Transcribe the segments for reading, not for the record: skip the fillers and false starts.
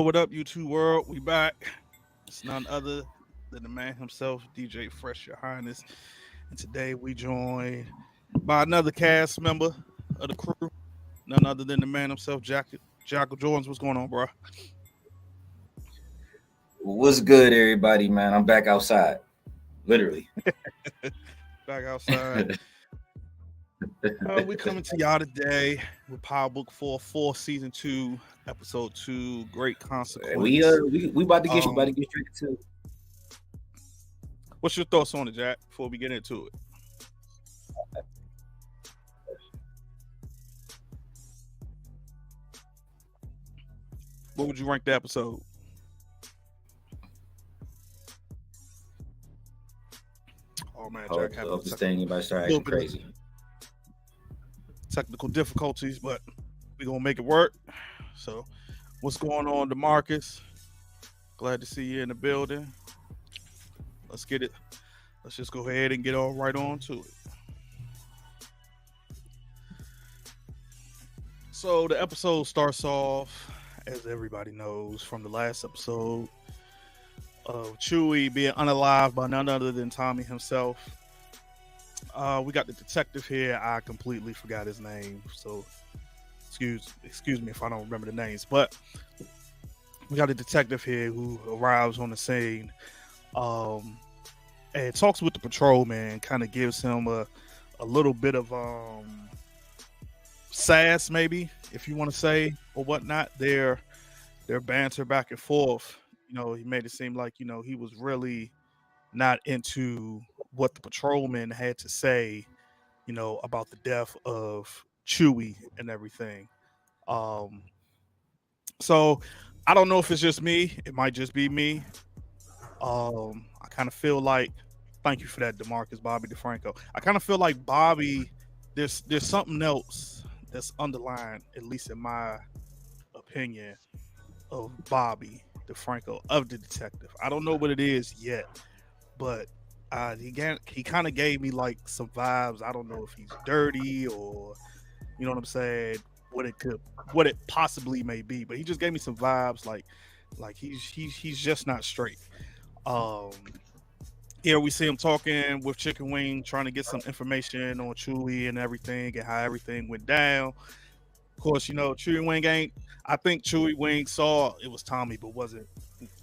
what up, YouTube world? We back. It's none other than the man himself, DJ Fresh, Your Highness. And today we joined by another cast member of the crew, none other than the man himself, Jackal Jordans. What's going on, bro? What's good, everybody, man? I'm back outside, literally. Back outside. We coming to y'all today with Power Book 4, Season 2, Episode 2, Great Consequence. We about to get straight to. What's your thoughts on it, Jack, before we get into it? What would you rank the episode? Oh man, Jack having crazy technical difficulties, but we're gonna make it work. So, what's going on, DeMarcus? Glad to see you in the building. Let's get it. Let's just go ahead and get all right on to it. So the episode starts off, as everybody knows from the last episode, of Chewie being unalived by none other than Tommy himself. We got the detective here. I completely forgot his name, so excuse me if I don't remember the names. But we got a detective here who arrives on the scene, and talks with the patrolman. Kind of gives him a little bit of sass, maybe, if you want to say, or whatnot. Their banter back and forth. You know, he made it seem like, you know, he was really not into what the patrolman had to say, you know, about the death of Chewie and everything. So I don't know if it's just me. It might just be me. I kind of feel like, thank you for that, DeMarcus, Bobby DeFranco. I kind of feel like Bobby, there's something else that's underlined, at least in my opinion, of Bobby DeFranco, of the detective. I don't know what it is yet, but he kind of gave me like some vibes. I don't know if he's dirty or, you know what I'm saying, what it possibly may be, but he just gave me some vibes like he's just not straight. Here we see him talking with Chicken Wing, trying to get some information on Chewie and everything and how everything went down. Of course, you know, I think Chewie Wing saw it was Tommy, but wasn't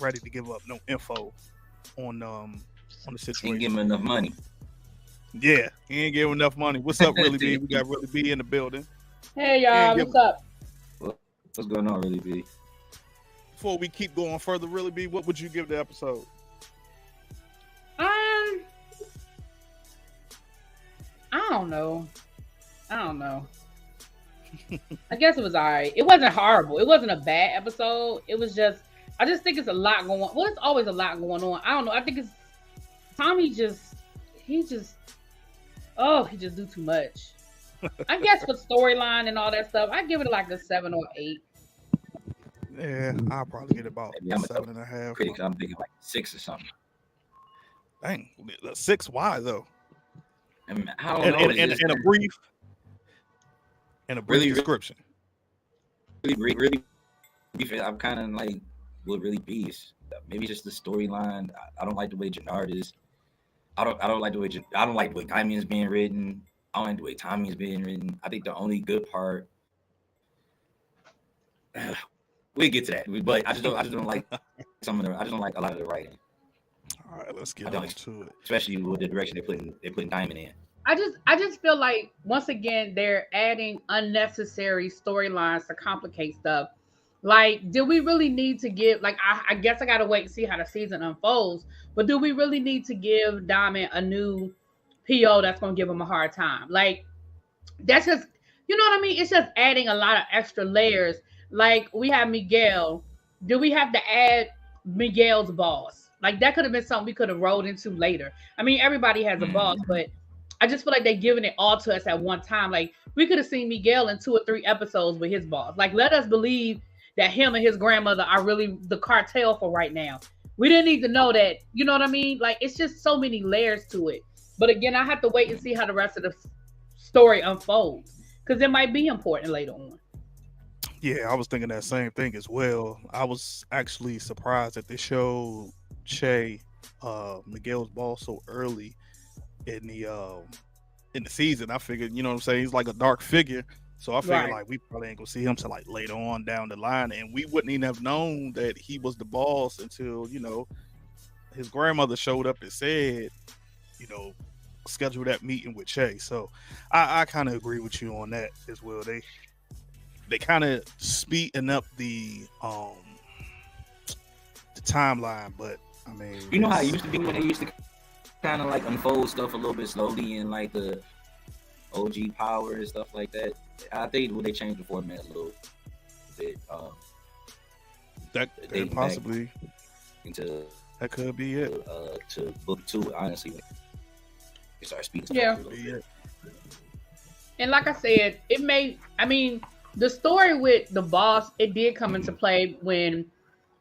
ready to give up no info on the situation. He didn't give him enough money. Yeah, he ain't give him enough money. What's up, Really B? We got Really B in the building. Hey y'all, what's up? What's going on, Really B? Before we keep going further, Really B, what would you give the episode? I don't know. I guess it was alright. It wasn't horrible. It wasn't a bad episode. It was just, I just think it's a lot going on. Well, it's always a lot going on. I don't know. I think it's Tommy he just do too much. I guess for storyline and all that stuff, I give it like a 7 or 8. Yeah, I'll probably get about 7.5. Critic, I'm thinking like 6 or something. Dang, 6? Why though? I mean, I don't know. In a brief description. Really, I'm kind of like what Really be. Maybe just the storyline. I don't like the way Jenard is. I don't like the way Tommy is being written. I don't like the way Tommy is being written. I think the only good part. We'll get to that, but I just don't like some of the. I just don't like a lot of the writing. All right, let's get on to it. Especially with the direction they're putting Diamond in. I just feel like once again they're adding unnecessary storylines to complicate stuff. Like, do we really need to give? Like, I guess I gotta wait and see how the season unfolds. But do we really need to give Diamond a new PO that's gonna give him a hard time? Like, that's just, you know what I mean? It's just adding a lot of extra layers. Like, we have Miguel. Do we have to add Miguel's boss? Like, that could have been something we could have rolled into later. I mean, everybody has a boss, but I just feel like they're giving it all to us at one time. Like, we could have seen Miguel in 2 or 3 episodes with his boss. Like, let us believe that him and his grandmother are really the cartel for right now. We didn't need to know that. You know what I mean? Like, it's just so many layers to it. But again, I have to wait and see how the rest of the story unfolds, because it might be important later on. Yeah, I was thinking that same thing as well. I was actually surprised that they showed Che, Miguel's ball so early in the season. I figured, you know what I'm saying, he's like a dark figure. So I figured Right. like we probably ain't gonna see him till like later on down the line, and we wouldn't even have known that he was the boss until his grandmother showed up and said, you know, schedule that meeting with Che. So I kind of agree with you on that as well. They kind of speeding up the timeline, but I mean, You know how it used to be when they used to kind of like unfold stuff a little bit slowly in like the OG power and stuff like that. I think when they changed the format a little bit, that they possibly into that could be it. to book 2, honestly, when they start speaking stuff Yeah. up a little bit. And like I said, I mean, the story with the boss, it did come into play when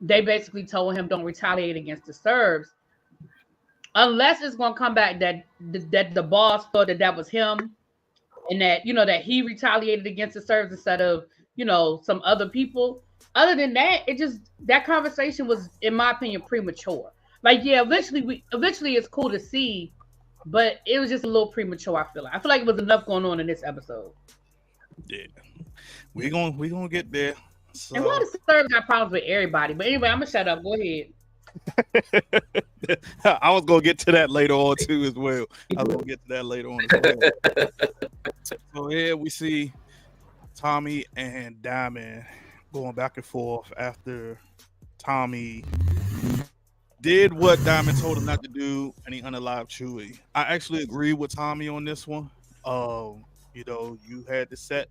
they basically told him don't retaliate against the Serbs. Unless it's going to come back that the boss thought that was him and that, that he retaliated against the Serbs instead of, some other people. Other than that, that conversation was, in my opinion, premature. Like, yeah, eventually it's cool to see, but it was just a little premature. I feel like it was enough going on in this episode. Yeah, we gonna get there. So. And why the Serbs got problems with everybody? But anyway, I'm gonna shut up. Go ahead. I was gonna get to that later on too, as well. I was gonna get to that later on as well. So here we see Tommy and Diamond going back and forth after Tommy did what Diamond told him not to do, and he unalived Chewie. I actually agree with Tommy on this one. You had to set,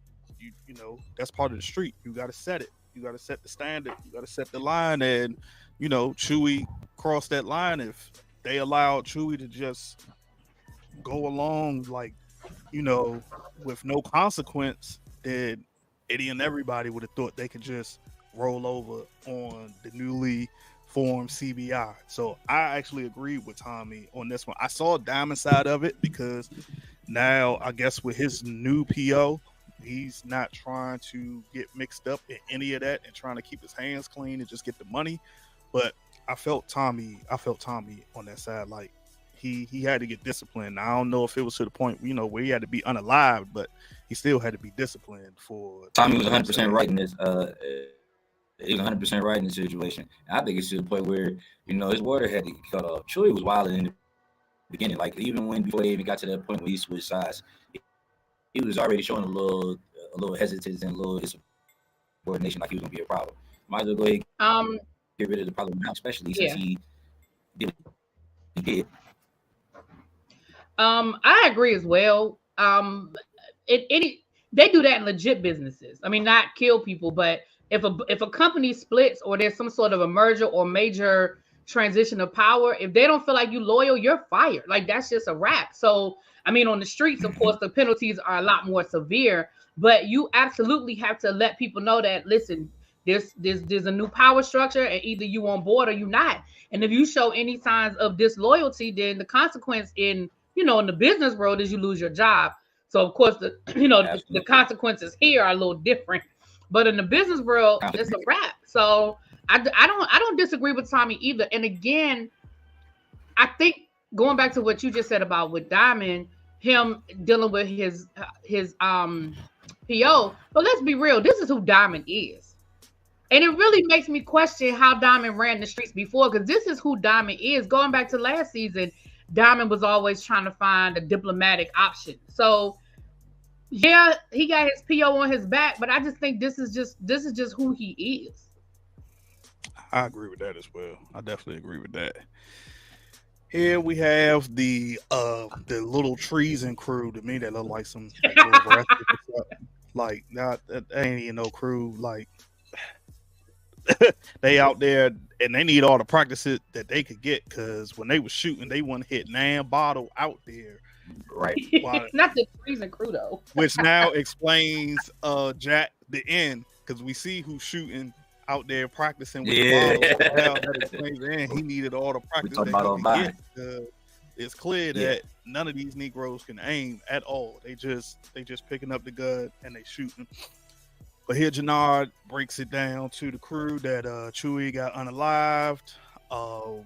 that's part of the street. You got to set it. You got to set the standard. You got to set the line, and Chewie crossed that line. If they allowed Chewie to just go along, like, with no consequence, then Eddie and everybody would have thought they could just roll over on the newly formed CBI. So I actually agreed with Tommy on this one. I saw Diamond side of it because now I guess with his new PO, he's not trying to get mixed up in any of that and trying to keep his hands clean and just get the money. But I felt Tommy on that side. Like he had to get disciplined. I don't know if it was to the point, where he had to be unalived, but he still had to be disciplined for. Tommy was 100% right in this. He was 100% right in the situation. And I think it's to the point where, his water had to get cut off. Chewie was wild in the beginning. Like, even before they even got to that point where he switched sides, he was already showing a little hesitance and a little insubordination, like he was going to be a problem. Might as well go ahead and get rid of the problem now, especially since he did what he did. I agree as well. They do that in legit businesses. I mean, not kill people, but if a company splits or there's some sort of a merger or major transition of power, if they don't feel like you loyal, you're fired. Like, that's just a wrap. So, I mean, on the streets, of course, the penalties are a lot more severe, but you absolutely have to let people know that, listen, there's a new power structure, and either you on board or you not. And if you show any signs of disloyalty, then the consequence in the business world is you lose your job. So of course the consequences here are a little different, but in the business world it's a wrap. So I don't disagree with Tommy either. And again, I think going back to what you just said about with Diamond, him dealing with his PO, but let's be real, this is who Diamond is. And it really makes me question how Diamond ran the streets before, because this is who Diamond is. Going back to last season, Diamond was always trying to find a diplomatic option. So yeah, he got his PO on his back, but I just think this is just who he is. I agree with that as well. I definitely agree with that. Here we have the little treason crew. To me, that look like some like not that ain't even no crew. Like they out there and they need all the practices that they could get, because when they were shooting, they wouldn't hit nan bottle out there. Right. Not the treason crew though. Which now explains Jack the end, because we see who's shooting out there practicing with the bottle. Now that explains the end. He needed all the practice that he could get. It's clear that none of these Negroes can aim at all. They just picking up the gun and they shooting. But here Jenard breaks it down to the crew that Chewie got unalived. I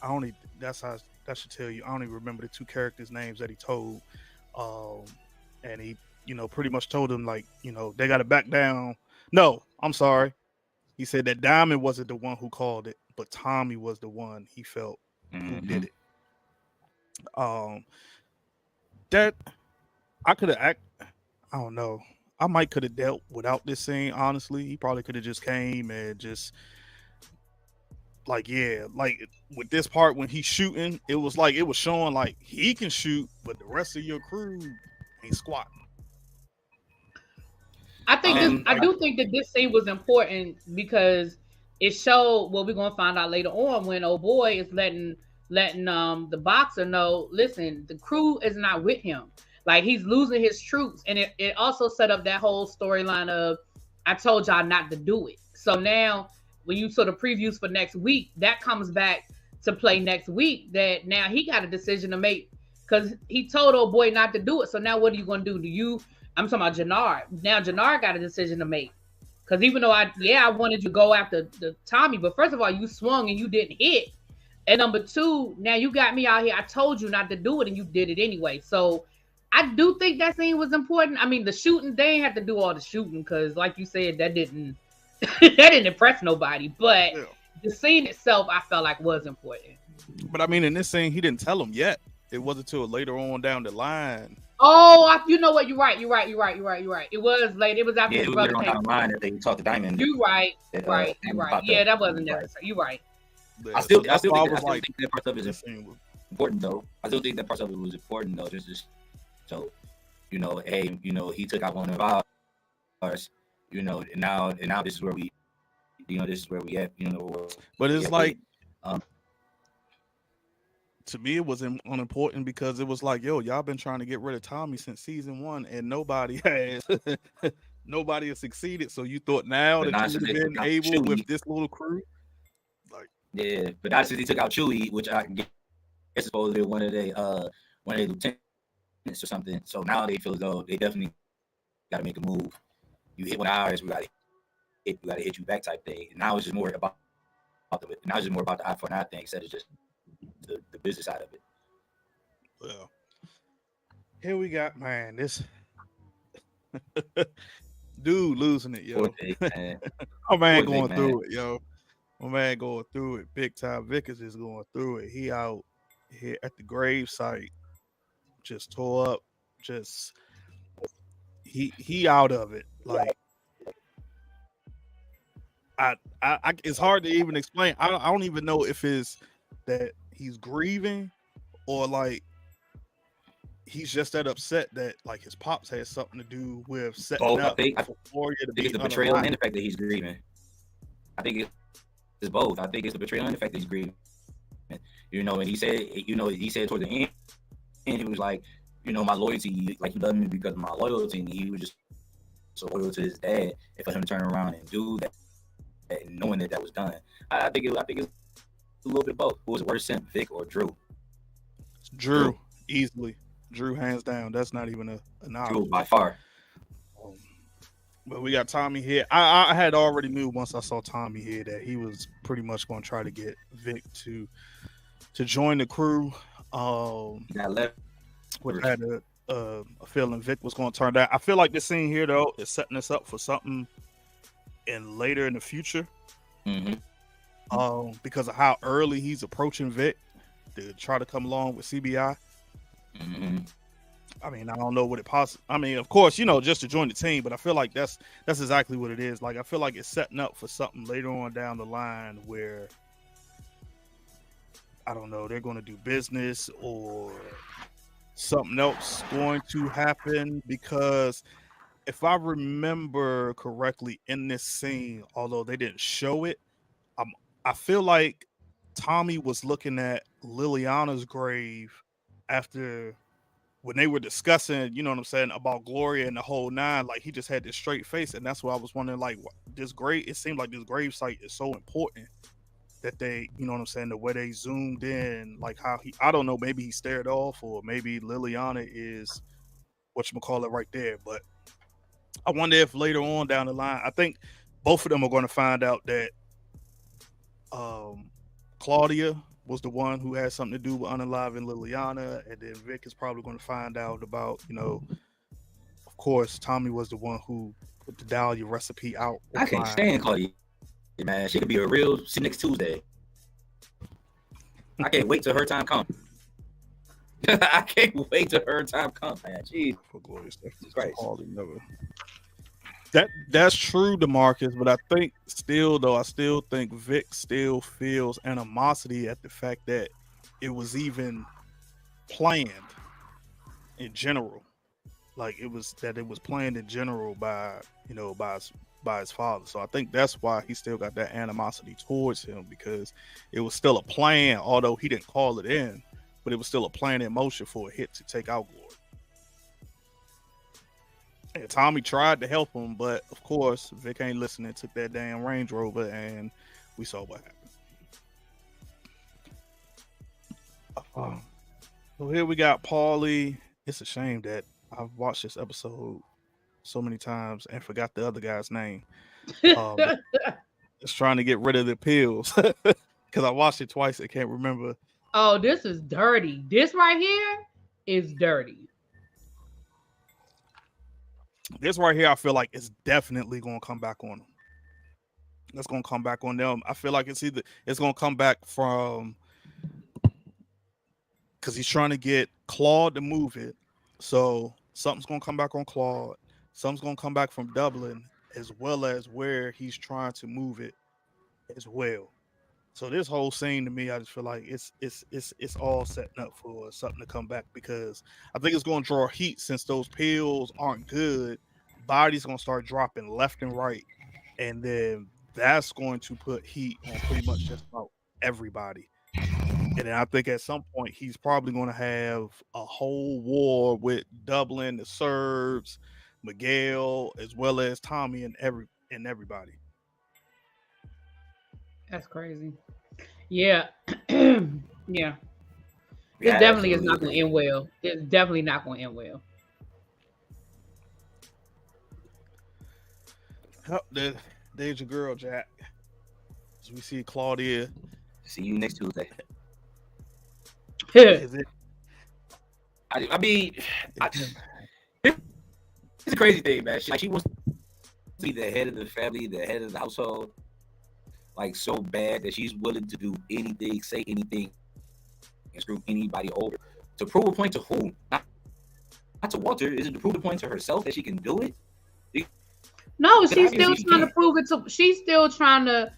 only that's how that should tell you. I don't even remember the two characters' names that he told. Um, and he, pretty much told them like, they got to back down. No, I'm sorry. He said that Diamond wasn't the one who called it, but Tommy was the one he felt who did it. That I could have I don't know. I might could have dealt without this scene, honestly. He probably could have just came and just like with this part when he's shooting, it was showing like he can shoot, but the rest of your crew ain't squat. I do think that this scene was important because it showed what we're gonna find out later on when old boy is letting the boxer know, listen, the crew is not with him. Like he's losing his troops. And it also set up that whole storyline of I told y'all not to do it. So now when you sort of previews for next week, that comes back to play next week that now he got a decision to make because he told old boy not to do it. So now what are you gonna do? I'm talking about Jenard. Now Jenard got a decision to make. Because even though I wanted you to go after the Tommy, but first of all, you swung and you didn't hit. And number two, now you got me out here. I told you not to do it and you did it anyway. So I do think that scene was important. I mean, the shooting, they ain't have to do all the shooting because like you said, that didn't that didn't impress nobody. But the scene itself, I felt like was important. But I mean, in this scene, he didn't tell him yet. It wasn't until later on down the line. Oh, you know what? You're right. It was late. It was after his brother came. Line that they talked to Diamond. You're right. Right. Yeah, that wasn't necessary. You're right. I still think that part of it is important though. I still think that part of it was important though. Just so hey, he took out one of ours. And now this is where we, at. But it's like. To me, it was unimportant because it was like, y'all been trying to get rid of Tommy since season 1, and nobody has succeeded. So you thought now that you would have been able Chewie with this little crew, but not since he took out Chewie, which I guess is supposed to be one of their lieutenants or something. So now they feel as though they definitely got to make a move. You hit one of ours, we got to hit you back type thing. And now it's just more about the eye for an eye thing instead of just the business side of it. Well, here we got, man, this dude losing it, yo. My man going through it, yo. My man going through it big time. Vickers is going through it. He out here at the grave site, just tore up, just he out of it. Like I it's hard to even explain. I don't even know if it's that he's grieving or like he's just that upset that like his pops had something to do with setting up for Gloria to be the betrayal and the fact that he's grieving. I think it's both. I think it's the betrayal and the fact that he's grieving. And he said towards the end, he was like, my loyalty, like he loved me because of my loyalty, and he was just so loyal to his dad. And for him to turn around and do that, and knowing that was done, I think it's a little bit of both. Who was worse, Vic or Drew? Drew, easily. Drew, hands down. That's not even a knowledge. Drew by far. But we got Tommy here. I had already knew once I saw Tommy here that he was pretty much going to try to get Vic to join the crew. Which I had a feeling Vic was going to turn down. I feel like this scene here though is setting us up for something later in the future. Because of how early he's approaching Vic to try to come along with CBI. I mean, I don't know what it possibly. I mean, of course, just to join the team, but I feel like that's exactly what it is. Like, I feel like it's setting up for something later on down the line where I don't know, they're going to do business or something else going to happen. Because if I remember correctly in this scene, although they didn't show it, I feel like Tommy was looking at Liliana's grave after when they were discussing, about Gloria and the whole nine. Like, he just had this straight face, and that's why I was wondering, like, it seemed like this grave site is so important that they, the way they zoomed in, like how I don't know, maybe he stared off, or maybe Liliana is whatchamacallit right there, but I wonder if later on down the line, I think both of them are going to find out that um, Claudia was the one who had something to do with unaliving Liliana, and then Vic is probably going to find out about, of course, Tommy was the one who put the Dahlia recipe out. I can't stand Claudia, man. She could be a real next Tuesday. I can't wait till her time comes. I can't wait till her time comes, man. Jeez. For glorious Christ. That's true, DeMarcus, but I think still though, I still think Vic still feels animosity at the fact that it was even planned in general. Like it was planned in general by by his father. So I think that's why he still got that animosity towards him, because it was still a plan, although he didn't call it in, but it was still a plan in motion for a hit to take out Glory. And Tommy tried to help him, but of course Vic ain't listening, took that damn Range Rover, and we saw what happened. So here we got Paulie. It's a shame that I've watched this episode so many times and forgot the other guy's name. Just trying to get rid of the pills because I watched it twice. I can't remember. Oh, this is dirty. This right here is dirty. This right here, I feel like it's definitely going to come back on them. It's going to come back on them. I feel like it's going to come back from, because he's trying to get Claude to move it. So something's going to come back on Claude. Something's going to come back from Dublin, as well as where he's trying to move it as well. So this whole scene to me, I just feel like it's all setting up for something to come back, because I think it's going to draw heat since those pills aren't good. Body's going to start dropping left and right, and then that's going to put heat on pretty much just about everybody. And then I think at some point he's probably going to have a whole war with Dublin, the Serbs, Miguel, as well as Tommy and everybody. That's crazy. Yeah. Yeah. It definitely is not going to end well. It's definitely not going to end well. There's your girl, Jack. As we see Claudia. See you next Tuesday. Is it? I mean, it's a crazy thing, man. She wants to be the head of the family, the head of the household, like so bad that she's willing to do anything, say anything, and screw anybody over. To prove a point to who? Not to Walter. Is it to prove a point to herself that she can do it? No, she's still trying to prove it to. She's still trying to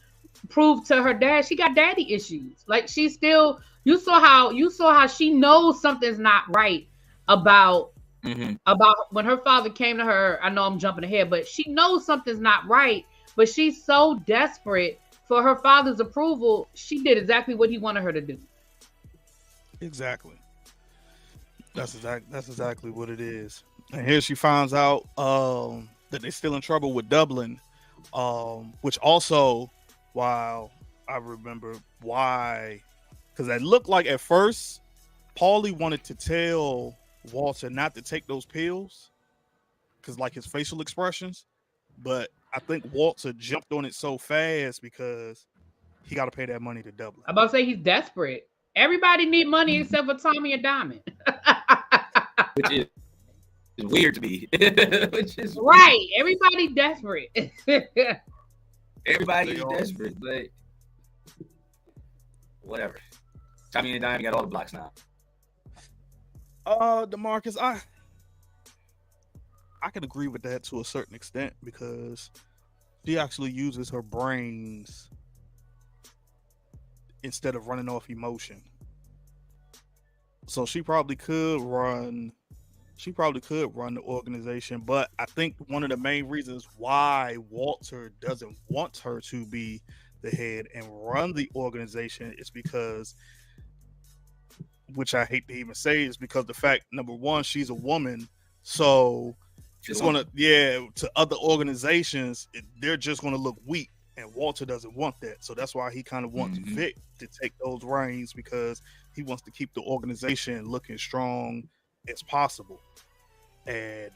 prove to her dad she got daddy issues. Like she's still. You saw how she knows something's not right about when her father came to her. I know I'm jumping ahead, but she knows something's not right. But she's so desperate for her father's approval. She did exactly what he wanted her to do. Exactly. That's exactly what it is. And here she finds out that they're still in trouble with Dublin, which also, while I remember why, because it looked like at first Paulie wanted to tell Walter not to take those pills because like his facial expressions, but I think Walter jumped on it so fast because he got to pay that money to Dublin. I'm about to say he's desperate. Everybody need money except for Tommy and Diamond. Which is weird to me. Which is right. Everybody desperate. Everybody is desperate, but whatever. Tommy and Diamond got all the blocks now. DeMarcus, I can agree with that to a certain extent because she actually uses her brains instead of running off emotion. So she probably could run the organization, but I think one of the main reasons why Walter doesn't want her to be the head and run the organization is because, which I hate to even say, is because the fact, number one, she's a woman, so it's gonna, to other organizations, they're just gonna look weak, and Walter doesn't want that. So that's why he kind of wants Vic to take those reins, because he wants to keep the organization looking strong as possible. And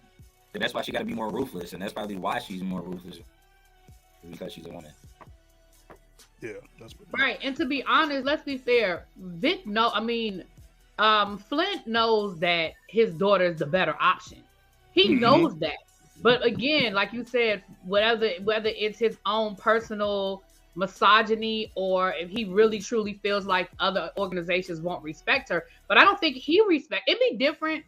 And that's why she got to be more ruthless, and that's probably why she's more ruthless, because she's a woman. Yeah, that's right. And to be honest, let's be fair. Flint knows that his daughter is the better option. He knows that. But again, like you said, whether it's his own personal misogyny or if he really truly feels like other organizations won't respect her, but I don't think he respect. It'd be different.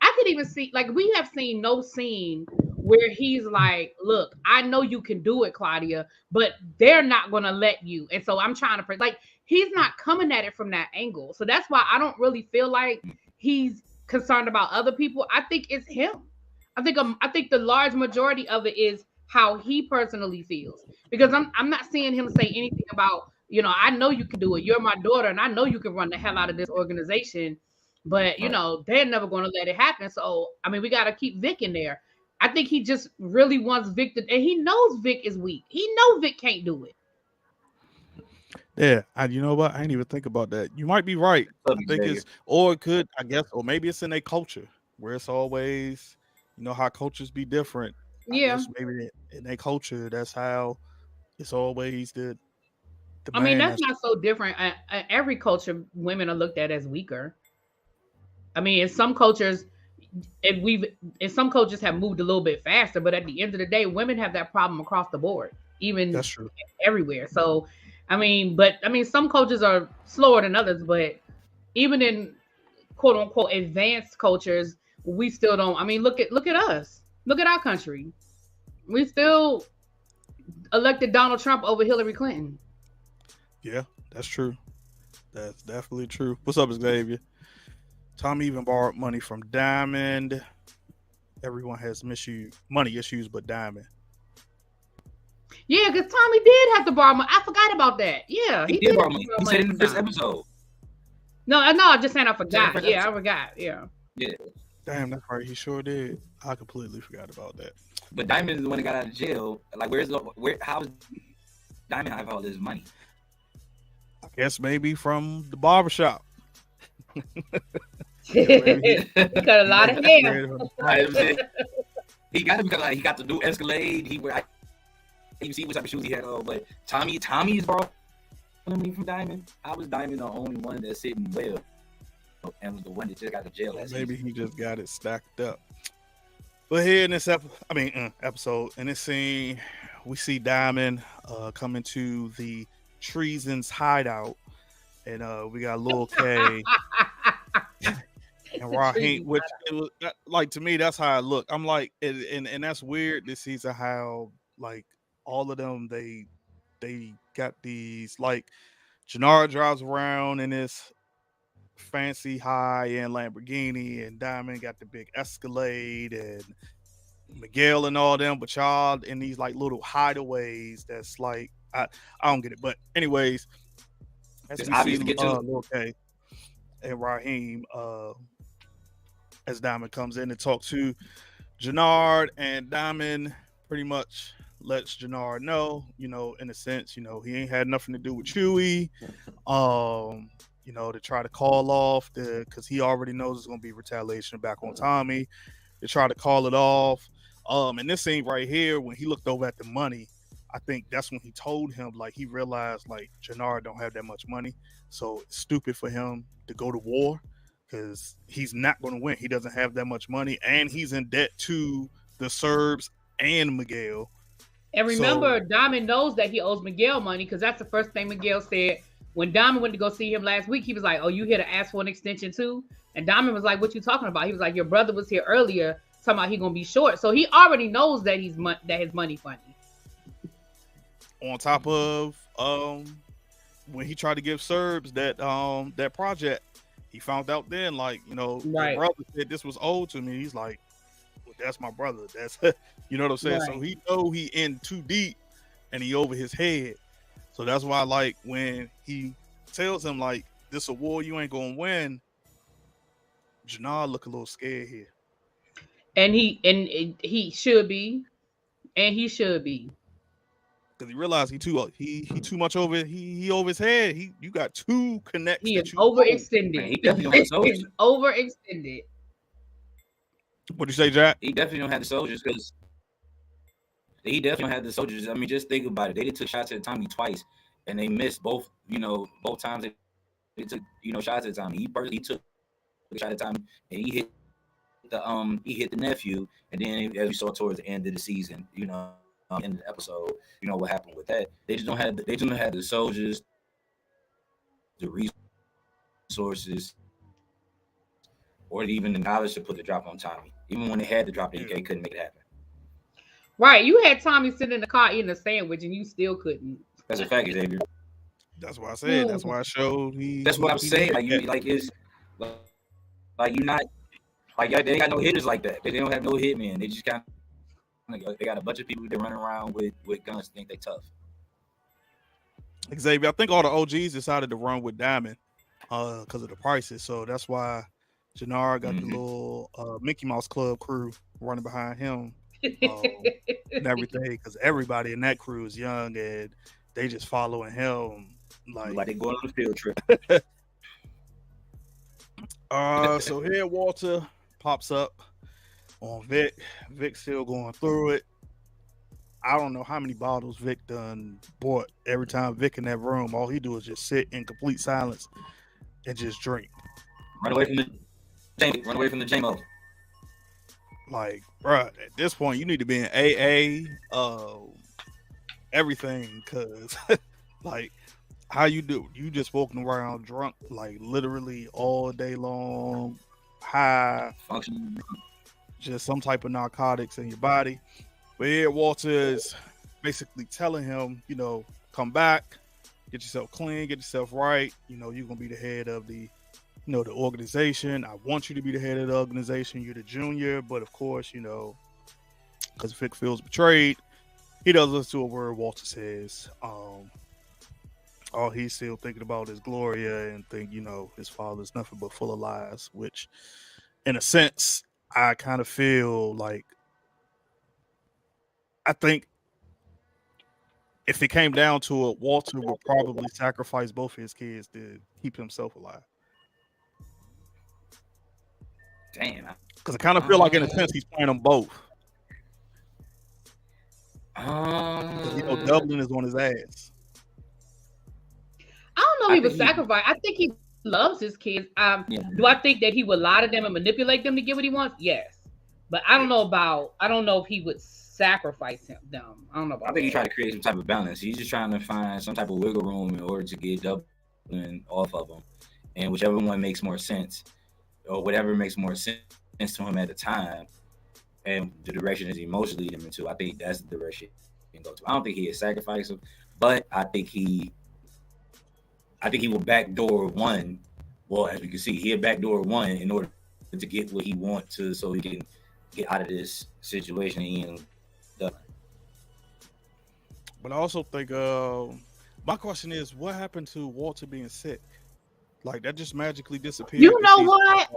I could even see, like, we have seen no scene where he's like, look, I know you can do it, Claudia, but they're not going to let you. And so I'm trying to, like, he's not coming at it from that angle. So that's why I don't really feel like he's concerned about other people. I think it's him. I think the large majority of it is how he personally feels, because I'm not seeing him say anything about, I know you can do it. You're my daughter, and I know you can run the hell out of this organization, but they're never going to let it happen. So I mean, we got to keep Vic in there. I think he just really wants Vic to, and he knows Vic is weak. He knows Vic can't do it. Yeah, you know what? I didn't even think about that. You might be right. I think it's, or it could, I guess, or maybe it's in a culture where it's always, how cultures be different. Yeah, maybe in a culture, that's how it's always the I mean, that's not so different. Every culture, women are looked at as weaker. I mean, in some cultures, some cultures have moved a little bit faster, but at the end of the day, women have that problem across the board, even that's true. Everywhere. So, some cultures are slower than others, but even in quote unquote advanced cultures, we still don't. I mean, look at us. Look at our country. We still elected Donald Trump over Hillary Clinton. Yeah, that's true. That's definitely true. What's up, Xavier? Tommy even borrowed money from Diamond. Everyone has money issues, but Diamond. Yeah, because Tommy did have to borrow money. I forgot about that. Yeah, he did borrow money. He said in the first episode. No, I'm just saying I forgot. Yeah, I forgot. Yeah. Damn, that's right. He sure did. I completely forgot about that. But Diamond is the one that got out of jail. Like, how's Diamond have all this money? I guess maybe from the barbershop. He got a lot of hair. He got it because he got the new Escalade. You see what type of shoes he had on. But Tommy's borrowing money from Diamond. How was Diamond the only one that's sitting well, and was the one that just got to jail? Maybe he just got it stacked up. But here in this episode, in this scene, we see Diamond come into the Treason's hideout, and we got Lil K and Raheem, which it was like, to me, that's how I look. I'm like, and that's weird this season, how like all of them they got these, like, Jenard drives around in this fancy high-end Lamborghini, and Diamond got the big Escalade, and Miguel and all them, but y'all in these like little hideaways that's like, I don't get it. But anyways, as it's we obvious see to get to Lil K and Raheem, as Diamond comes in to talk to Jenard, and Diamond pretty much lets Jenard know, in a sense, he ain't had nothing to do with Chewy, to try to call off because he already knows it's going to be retaliation back on Tommy, to try to call it off. And this scene right here, when he looked over at the money, I think that's when he told him, like, he realized, like, Jenard don't have that much money, so it's stupid for him to go to war because he's not going to win. He doesn't have that much money, and he's in debt to the Serbs and Miguel. And remember, Diamond knows that he owes Miguel money, because that's the first thing Miguel said when Diamond went to go see him last week. He was like, "Oh, you here to ask for an extension too?" And Diamond was like, "What you talking about?" He was like, "Your brother was here earlier talking about he gonna be short." So he already knows that that his money funny. On top of when he tried to give Serbs that project, he found out then, like, right. His brother said this was owed to me. He's like, well, that's my brother. That's you know what I'm saying? Right. So he know he in too deep and he over his head. So that's why, like, when he tells him, like, this a war you ain't gonna win, Jenard look a little scared here. And he should be. And he should be. Because he realized he too much over, he over his head. You got two connects. He is overextended. He is overextended. What'd you say, Jack? He definitely don't have the soldiers because he definitely don't have the soldiers. I mean, just think about it. They took shots at Tommy twice, and they missed both. Both times they took shots at Tommy. He took a shot at Tommy, and he hit the nephew, and then as we saw towards the end of the season, end of the episode, what happened with that. They just don't have the soldiers, the resources, or even the knowledge to put the drop on Tommy. Even when they had the drop, they couldn't make it happen. Right, you had Tommy sitting in the car eating a sandwich, and you still couldn't. That's a fact, Xavier. That's why I said. That's why I showed. That's what I'm saying. Like you, you're not like they ain't got no hitters like that. They don't have no hitmen. They just they got a bunch of people that run around with guns, think they tough. Xavier, I think all the OGs decided to run with Diamond because of the prices. So that's why Jenard got the little Mickey Mouse Club crew running behind him and everything, because everybody in that crew is young and they just following him like they going on a field trip. So here Walter pops up on Vic. Vic still going through it. I don't know how many bottles Vic done bought. Every time Vic in that room, all he do is just sit in complete silence and just drink. Run away from the JMO. Like, bruh, at this point, you need to be in AA, everything, because, like, how you do? You just walking around drunk, like, literally all day long, high, function, just some type of narcotics in your body. But here, Walter is basically telling him, come back, get yourself clean, get yourself right. You're going to be the head of the the organization. I want you to be the head of the organization. You're the junior, but of course, because Vic feels betrayed, he doesn't listen to a word Walter says. All he's still thinking about is Gloria and think, his father's nothing but full of lies, which in a sense, I kind of feel like, I think if it came down to it, Walter would probably sacrifice both his kids to keep himself alive. Damn. Because I kind of feel like, in a sense, he's playing them both. Dublin is on his ass. I don't know if he would sacrifice. I think he loves his kids. Do I think that he would lie to them and manipulate them to get what he wants? Yes. But I don't know if he would sacrifice them. I don't know about I think he's trying to create some type of balance. He's just trying to find some type of wiggle room in order to get Dublin off of him. And whichever one makes more sense, or whatever makes more sense to him at the time, and the direction is emotionally leading him into, I think that's the direction he can go to. I don't think he would sacrifice him, but I think he will backdoor one. Well, as we can see, he'll backdoor one in order to get what he wants to, so he can get out of this situation he in. But I also think my question is, what happened to Walter being sick? Like, that just magically disappeared. You know what?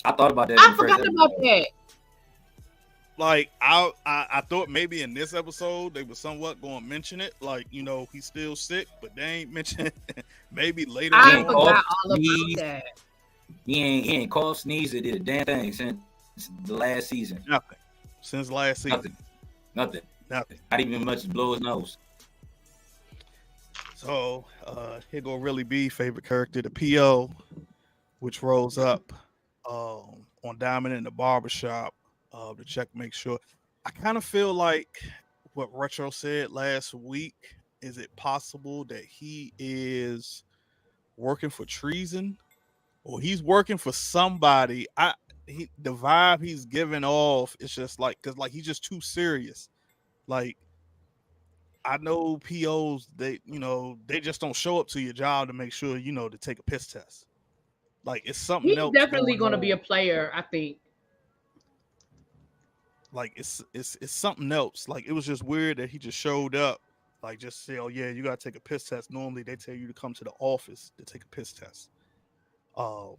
I thought about that. I forgot about that. Like, I thought maybe in this episode they were somewhat going to mention it. Like, he's still sick, but they ain't mentioned it. Maybe later. I forgot all about that. He ain't called, sneezed, or did a damn thing since the last season. Nothing. Since last season. Nothing. Not even much to blow his nose. So here go really be favorite character, the PO, which rolls up on Diamond in the barbershop to check, make sure. I kind of feel like what Retro said last week. Is it possible that he is working for treason, or he's working for somebody? The vibe he's giving off is just like, because like he's just too serious. Like, I know POs, they just don't show up to your job to make sure, to take a piss test. Like, it's something else. He's definitely going to be a player, I think. Like, it's something else. Like, it was just weird that he just showed up, like, just say, oh yeah, you got to take a piss test. Normally they tell you to come to the office to take a piss test. Well,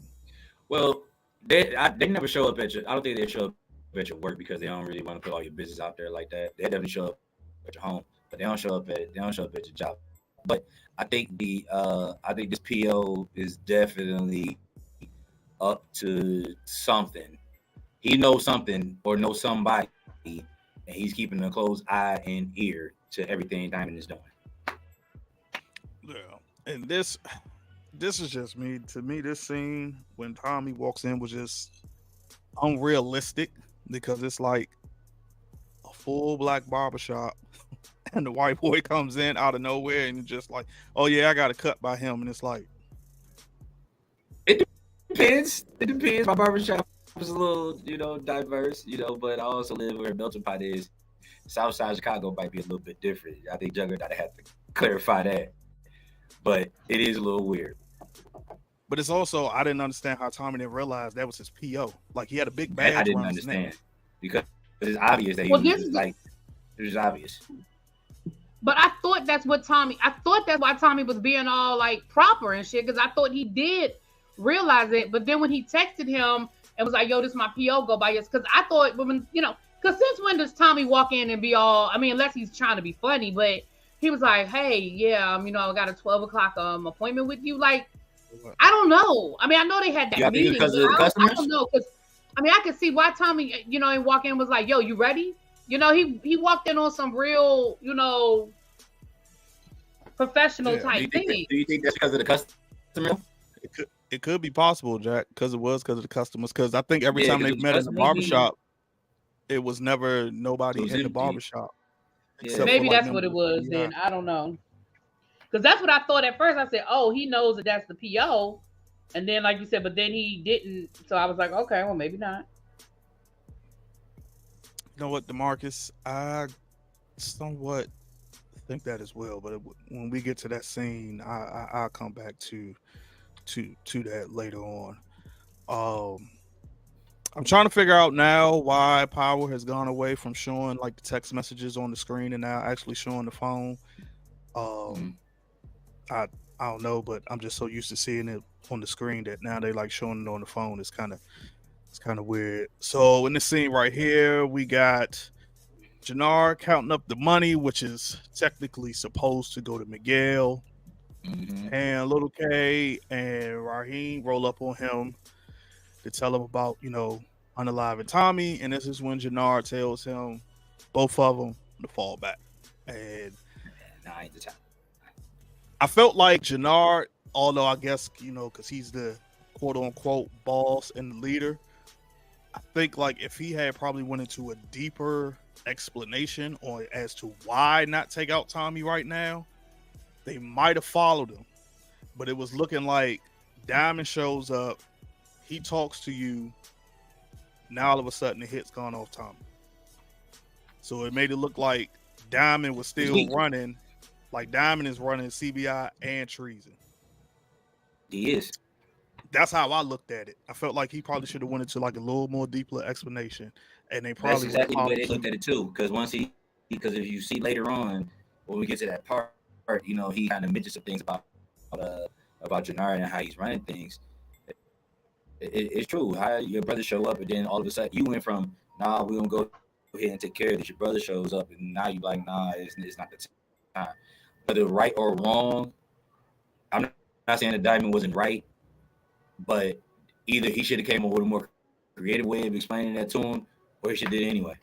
they never show up at your. I don't think they show up at your work because they don't really want to put all your business out there like that. They definitely show up at your home, but they don't show up at your job. But I think this PO is definitely up to something. he knows something or knows somebody, and he's keeping a close eye and ear to everything Diamond is doing. Yeah, and this is just me. To me, this scene when Tommy walks in was just unrealistic because it's like a full black barbershop and the white boy comes in out of nowhere and just like, oh yeah, I got a cut by him, and it's like, It depends. It depends. My barbershop is a little, diverse, but I also live where Belgian Pot is. Southside Chicago might be a little bit different. I think Juggernaut had to clarify that. But it is a little weird. but it's also I didn't understand how Tommy didn't realize that was his PO. Like he had a big badge. I didn't around his neck. understand because it's obvious that he Well, was this just is- like it was obvious. But I thought that's why Tommy was being all like proper and shit, because I thought he did realize it. But then when he texted him and was like, yo, this is my PO, go by yours. Because I thought because since when does Tommy walk in and be all, I mean, unless he's trying to be funny, but he was like, hey, yeah, I got a 12 o'clock appointment with you. Like, I don't know. I mean, I know they had that You think meeting. because of but the I customers? don't know, because I could see why Tommy, and walk in and was like, yo, you ready? He walked in on some real, professional Yeah. type thing. Do you think that's because of the customer? It could be possible, Jack, because it was because of the customers. Because I think every Yeah, time 'cause they've it was met in the customers. barbershop, it was never nobody It was in the empty. barbershop. Yeah. except for, Maybe like, that's what it members of was the then. I don't know. Because that's what I thought at first. I said, oh, he knows that that's the PO. And then, like you said, but then he didn't. So I was like, okay, well, maybe not. You know what, DeMarcus? I somewhat think that as well. But when we get to that scene, I'll come back to that later on. I'm trying to figure out now why Power has gone away from showing like the text messages on the screen and now actually showing the phone. I don't know, but I'm just so used to seeing it on the screen that now they like showing it on the phone. It's kind of weird. So in this scene right here, we got Jenard counting up the money, which is technically supposed to go to Miguel. And Little K and Raheem roll up on him to tell him about, unaliving Tommy. And this is when Jenard tells him, both of them, to fall back. And Nah, ain't the time. I felt like Jenard, although I guess, because he's the quote unquote boss and the leader, I think like if he had probably went into a deeper explanation on as to why not take out Tommy right now, they might have followed him. But it was looking like Diamond shows up, he talks to you, now all of a sudden the hit's gone off Tommy. So it made it look like Diamond was still running, like Diamond is running CBI and treason. He is. That's how I looked at it. I felt like he probably should have went into like a little more deeper explanation, and they That's probably exactly the way they looked at it too. Because if you see later on when we get to that part, he kind of mentions some things about Jenard and how he's running things. It's true. How your brother show up and then all of a sudden you went from nah, we gonna go ahead and take care of this. Your brother shows up and now you like nah, it's not the time. Whether right or wrong, I'm not saying that Diamond wasn't right, but either he should have came up with a more creative way of explaining that to him, or he should did it anyway.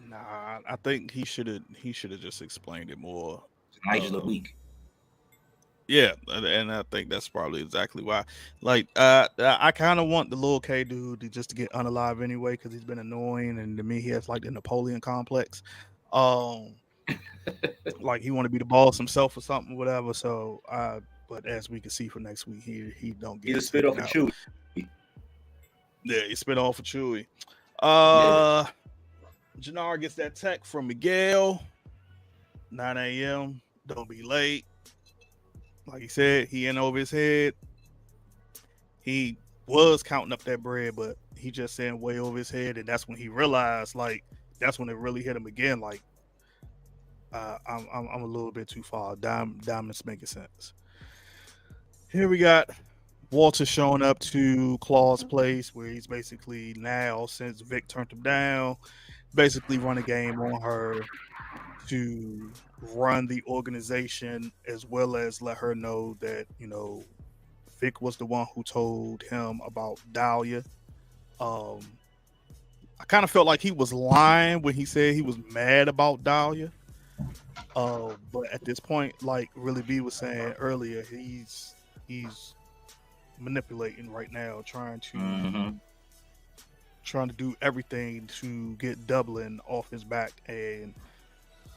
Nah, I think he should have just explained it more. I just look weak. Yeah, and I think that's probably exactly why. Like, I kind of want the little K dude to just to get unalive anyway because he's been annoying, and to me, he has like the Napoleon complex. Like he want to be the boss himself or something, whatever. So, but as we can see for next week, he don't get. He's a spit off of Chewy. Yeah, he spit off of Chewy. Jenard gets that tech from Miguel. 9 a.m. Don't be late. Like he said, he in over his head. He was counting up that bread, but he just saying way over his head, and that's when he realized, like, that's when it really hit him again. Like, I'm a little bit too far. Diamond's making sense. Here we got Walter showing up to Claw's place, where he's basically now, since Vic turned him down, basically run a game on her to run the organization as well as let her know that, Vic was the one who told him about Dahlia. Um, I kind of felt like he was lying when he said he was mad about Dahlia. But at this point, like Really B was saying earlier, he's manipulating right now, trying to do everything to get Dublin off his back and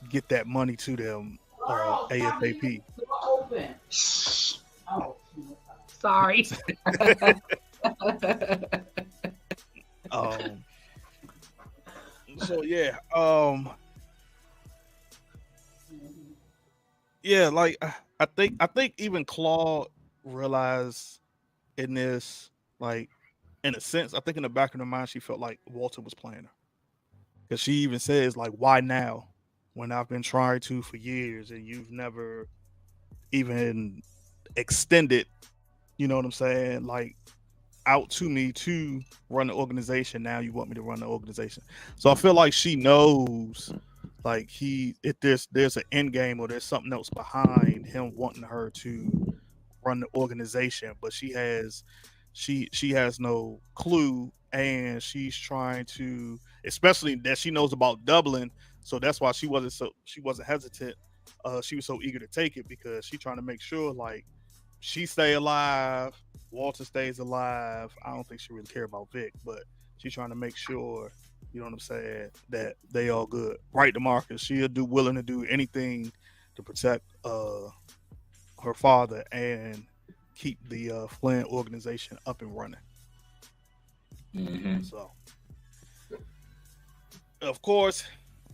get that money to them ASAP. Open. Oh, sorry. So yeah, yeah, like I think even Claude realized in this, like in a sense, I think in the back of her mind she felt like Walter was playing her, because she even says like, "Why now, when I've been trying to for years and you've never even extended, you know what I'm saying, like out to me to run the organization. Now you want me to run the organization." So I feel like she knows, like if there's an end game or there's something else behind him wanting her to run the organization, but she has no clue, and she's trying to, especially that she knows about Dublin, so that's why she wasn't hesitant. She was so eager to take it because she's trying to make sure like she stay alive, Walter stays alive. I don't think she really care about Vic, but she's trying to make sure, you know what I'm saying, that they all good. Right, DeMarcus, she'll willing to do anything to protect her father and keep the Flynn organization up and running. So, of course,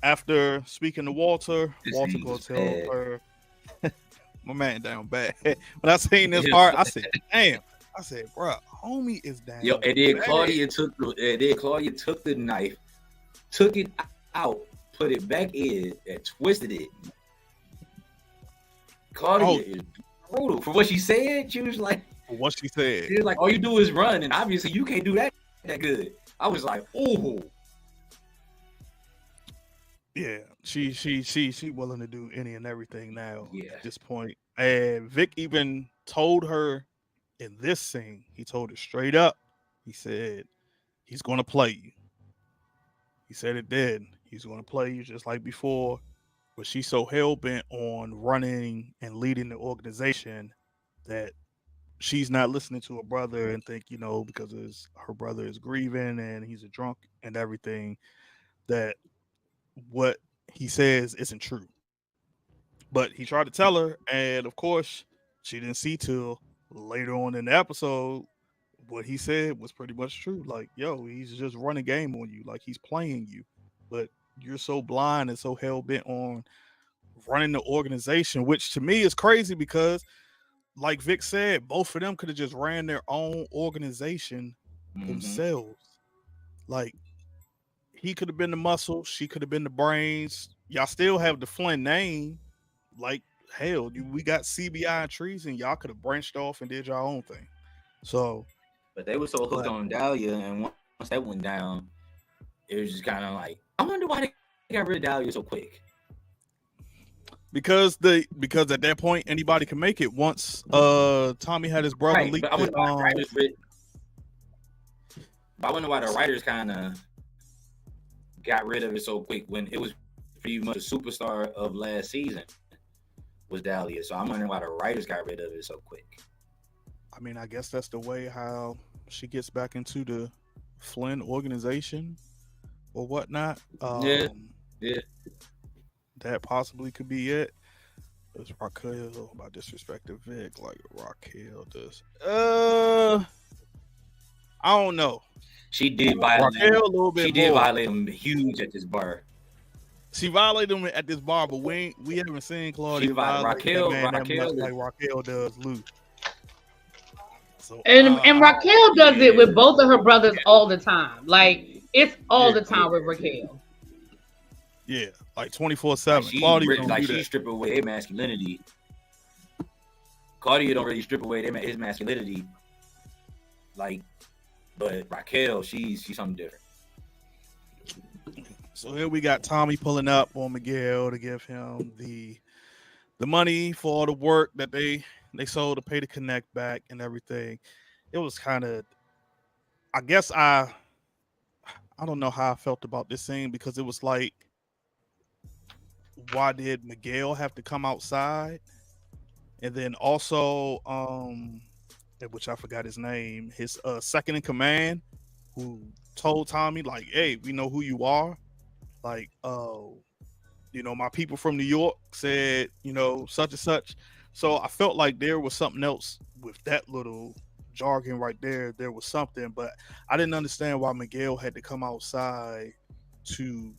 after speaking to Walter gonna tell her, my man down bad. When I seen this part, I said, damn. I said, bro, homie is down. Yo, and then Claudia took the knife, took it out, put it back in, and twisted it. Claudia is brutal. For what she said, she was like, all you do is run, and obviously you can't do that good. I was like, ooh. Yeah, she willing to do any and everything now at this point. And Vic even told her in this scene, he told her straight up, he said, he's going to play you. He said it then. He's going to play you just like before. But she's so hell-bent on running and leading the organization that she's not listening to her brother and think, you know, because her brother is grieving and he's a drunk and everything, that what he says isn't true. But he tried to tell her, and of course, she didn't see till later on in the episode what he said was pretty much true. Like, yo, he's just running game on you, like he's playing you, but you're so blind and so hell bent on running the organization, which to me is crazy because, like Vic said, both of them could have just ran their own organization themselves. Like, he could have been the muscle, she could have been the brains. Y'all still have the Flynn name. Like, hell, we got CBI and treason. Y'all could have branched off and did your own thing. So, but they were so hooked on Dahlia, and once that went down, it was just kind of like, I wonder why they got rid of Dahlia so quick. Because at that point anybody can make it. Once Tommy had his brother leak it. I wonder why the writers kind of got rid of it so quick when it was pretty much a superstar of last season was Dahlia. So I'm wondering why the writers got rid of it so quick. I mean, I guess that's the way how she gets back into the Flynn organization or whatnot. Yeah. That possibly could be it. It's Raquel about disrespecting Vic like Raquel does. I don't know. She did violate him. A little bit. She did violate him huge at this bar. She violated him at this bar, but we haven't seen Claudia violate Raquel like Raquel does Lou. So, and Raquel does it with both of her brothers all the time. Like, it's all the time with Raquel. Yeah, like 24/7. Claudia don't do that. She strip away their masculinity. Claudia don't really strip away his masculinity. Like, but Raquel, she's something different. So here we got Tommy pulling up on Miguel to give him the money for all the work that they they sold to pay the connect back and everything. It was kind of, I guess I don't know how I felt about this scene because it was like, why did Miguel have to come outside? And then also, which I forgot his name, his second in command, who told Tommy like, "Hey, we know who you are. Like, my people from New York said, such and such." So I felt like there was something else with that little jargon right there. There was something, but I didn't understand why Miguel had to come outside to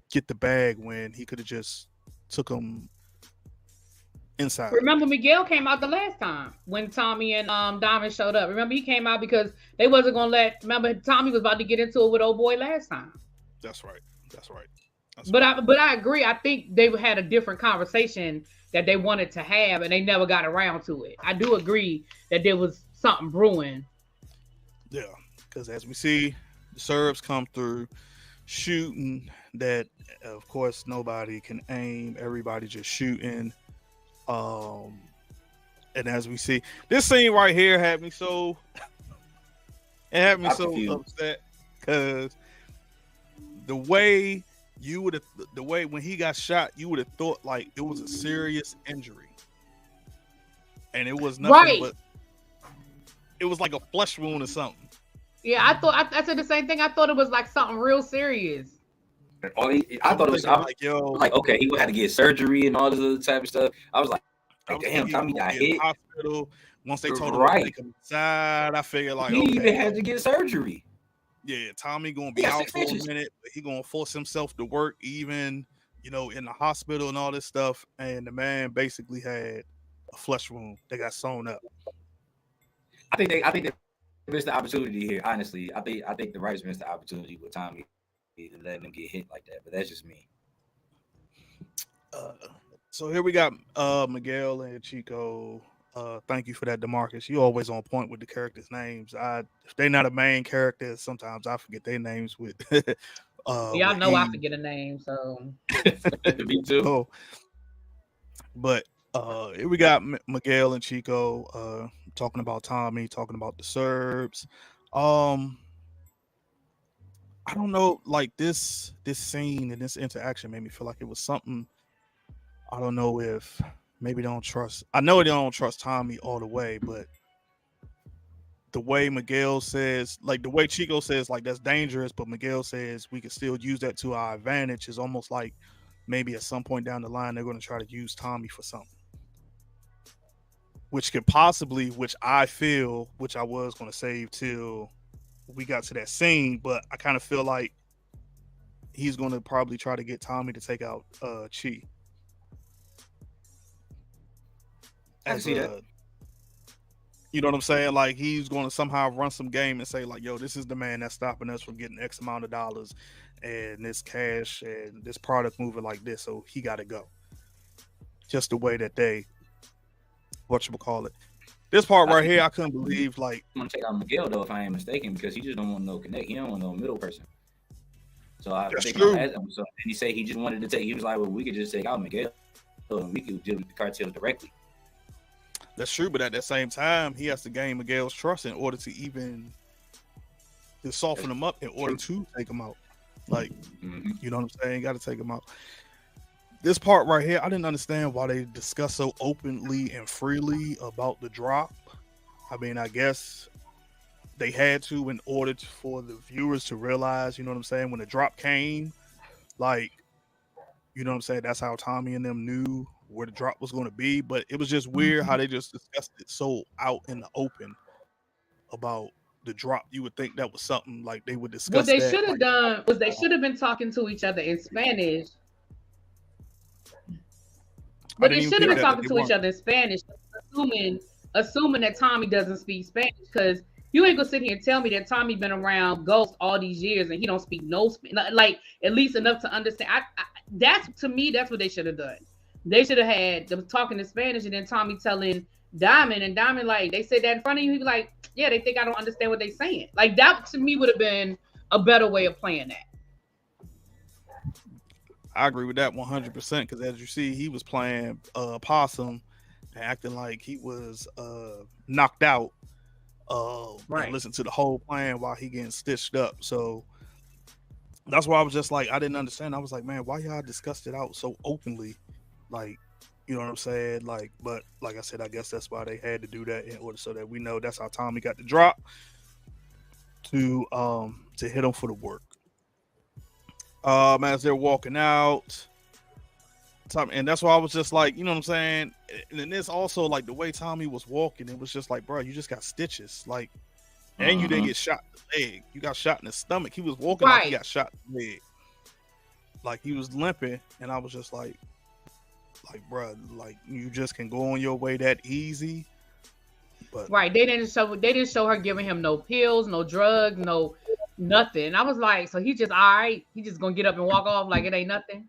get the bag when he could have just took him inside. Remember, Miguel came out the last time when Tommy and Diamond showed up. Remember, he came out because they wasn't gonna let. Remember, Tommy was about to get into it with old boy last time. That's right. That's right. But I agree. I think they had a different conversation that they wanted to have, and they never got around to it. I do agree that there was something brewing. Yeah, because as we see, the Serbs come through shooting that, of course, nobody can aim. Everybody just shooting. And as we see, this scene right here had me so upset because the way when he got shot, you would have thought like it was a serious injury, and it was nothing but it was like a flesh wound or something. Yeah, I said the same thing. I thought it was like something real serious. I thought it was like, okay, he would have to get surgery and all this other type of stuff. I was like damn, Tommy got hit. Hospital. Once they told him to take him inside, I figured like he even had to get surgery. Yeah, Tommy gonna be out for a minute, but he gonna force himself to work even, in the hospital and all this stuff. And the man basically had a flesh wound that got sewn up. I think they missed the opportunity here. Honestly, I think the writers missed the opportunity with Tommy to letting him get hit like that. But that's just me. So here we got Miguel and Chico. Thank you for that, DeMarcus. You always on point with the characters' names. If they're not a main character, sometimes I forget their names with. Y'all know I forget a name, so. Me too. So, but here we got Miguel and Chico talking about Tommy, talking about the Serbs. I don't know, like this scene and this interaction made me feel like it was something. I don't know if maybe they don't trust. I know they don't trust Tommy all the way, but the way Miguel says, like the way Chico says, like that's dangerous, but Miguel says we can still use that to our advantage is almost like maybe at some point down the line they're going to try to use Tommy for something. Which could possibly, which I was going to save till we got to that scene, but I kind of feel like he's going to probably try to get Tommy to take out Chi. I can see that. You know what I'm saying? Like he's going to somehow run some game and say like, yo, this is the man that's stopping us from getting X amount of dollars and this cash and this product moving like this. So he got to go. Just the way that they, whatchamacallit. This part right here, I couldn't believe like. I'm going to take out Miguel though, if I ain't mistaken, because he just don't want no connect. He don't want no middle person. So I think I asked him. So and he said he just wanted to take, he was like, well, we could just take out Miguel and we could deal with the cartels directly. That's true, but at the same time, he has to gain Miguel's trust in order to even to soften him up in order to take him out. Like, you know what I'm saying? Got to take him out. This part right here, I didn't understand why they discuss so openly and freely about the drop. I mean, I guess they had to in order for the viewers to realize, you know what I'm saying, when the drop came, like, you know what I'm saying, that's how Tommy and them knew where the drop was going to be. But it was just weird how they just discussed it so out in the open about the drop. You would think that was something like they would discuss. What they should have done was they should have been talking to each other in Spanish. But they should have been talking to each other in Spanish, assuming that Tommy doesn't speak Spanish, because you ain't gonna sit here and tell me that Tommy been around Ghost all these years and he don't speak no like at least enough to understand. That's to me, that's what they should have done. They should have had them talking in Spanish and then Tommy telling Diamond, and Diamond like, they said that in front of you. He was like, yeah, they think I don't understand what they're saying. Like that to me would have been a better way of playing that. I agree with that 100% because as you see, he was playing possum and acting like he was knocked out and Right. listen to the whole plan while he getting stitched up. So that's why I was just like, I didn't understand. I was like, man, why y'all discussed it out so openly? Like, you know what I'm saying? Like, but like I said, I guess that's why they had to do that in order so that we know that's how Tommy got the drop to hit him for the work. As they're walking out, and that's why I was just like, you know what I'm saying? And then this also like the way Tommy was walking, it was just like, bro, you just got stitches, like, and you didn't get shot in the leg. You got shot in the stomach. He was walking like he got shot in the leg, like he was limping, and I was just like, bro, like you just can go on your way that easy. But Right. They didn't show her giving him no pills, no drugs, no nothing. I was like, so he just all right. He just gonna get up and walk off like it ain't nothing.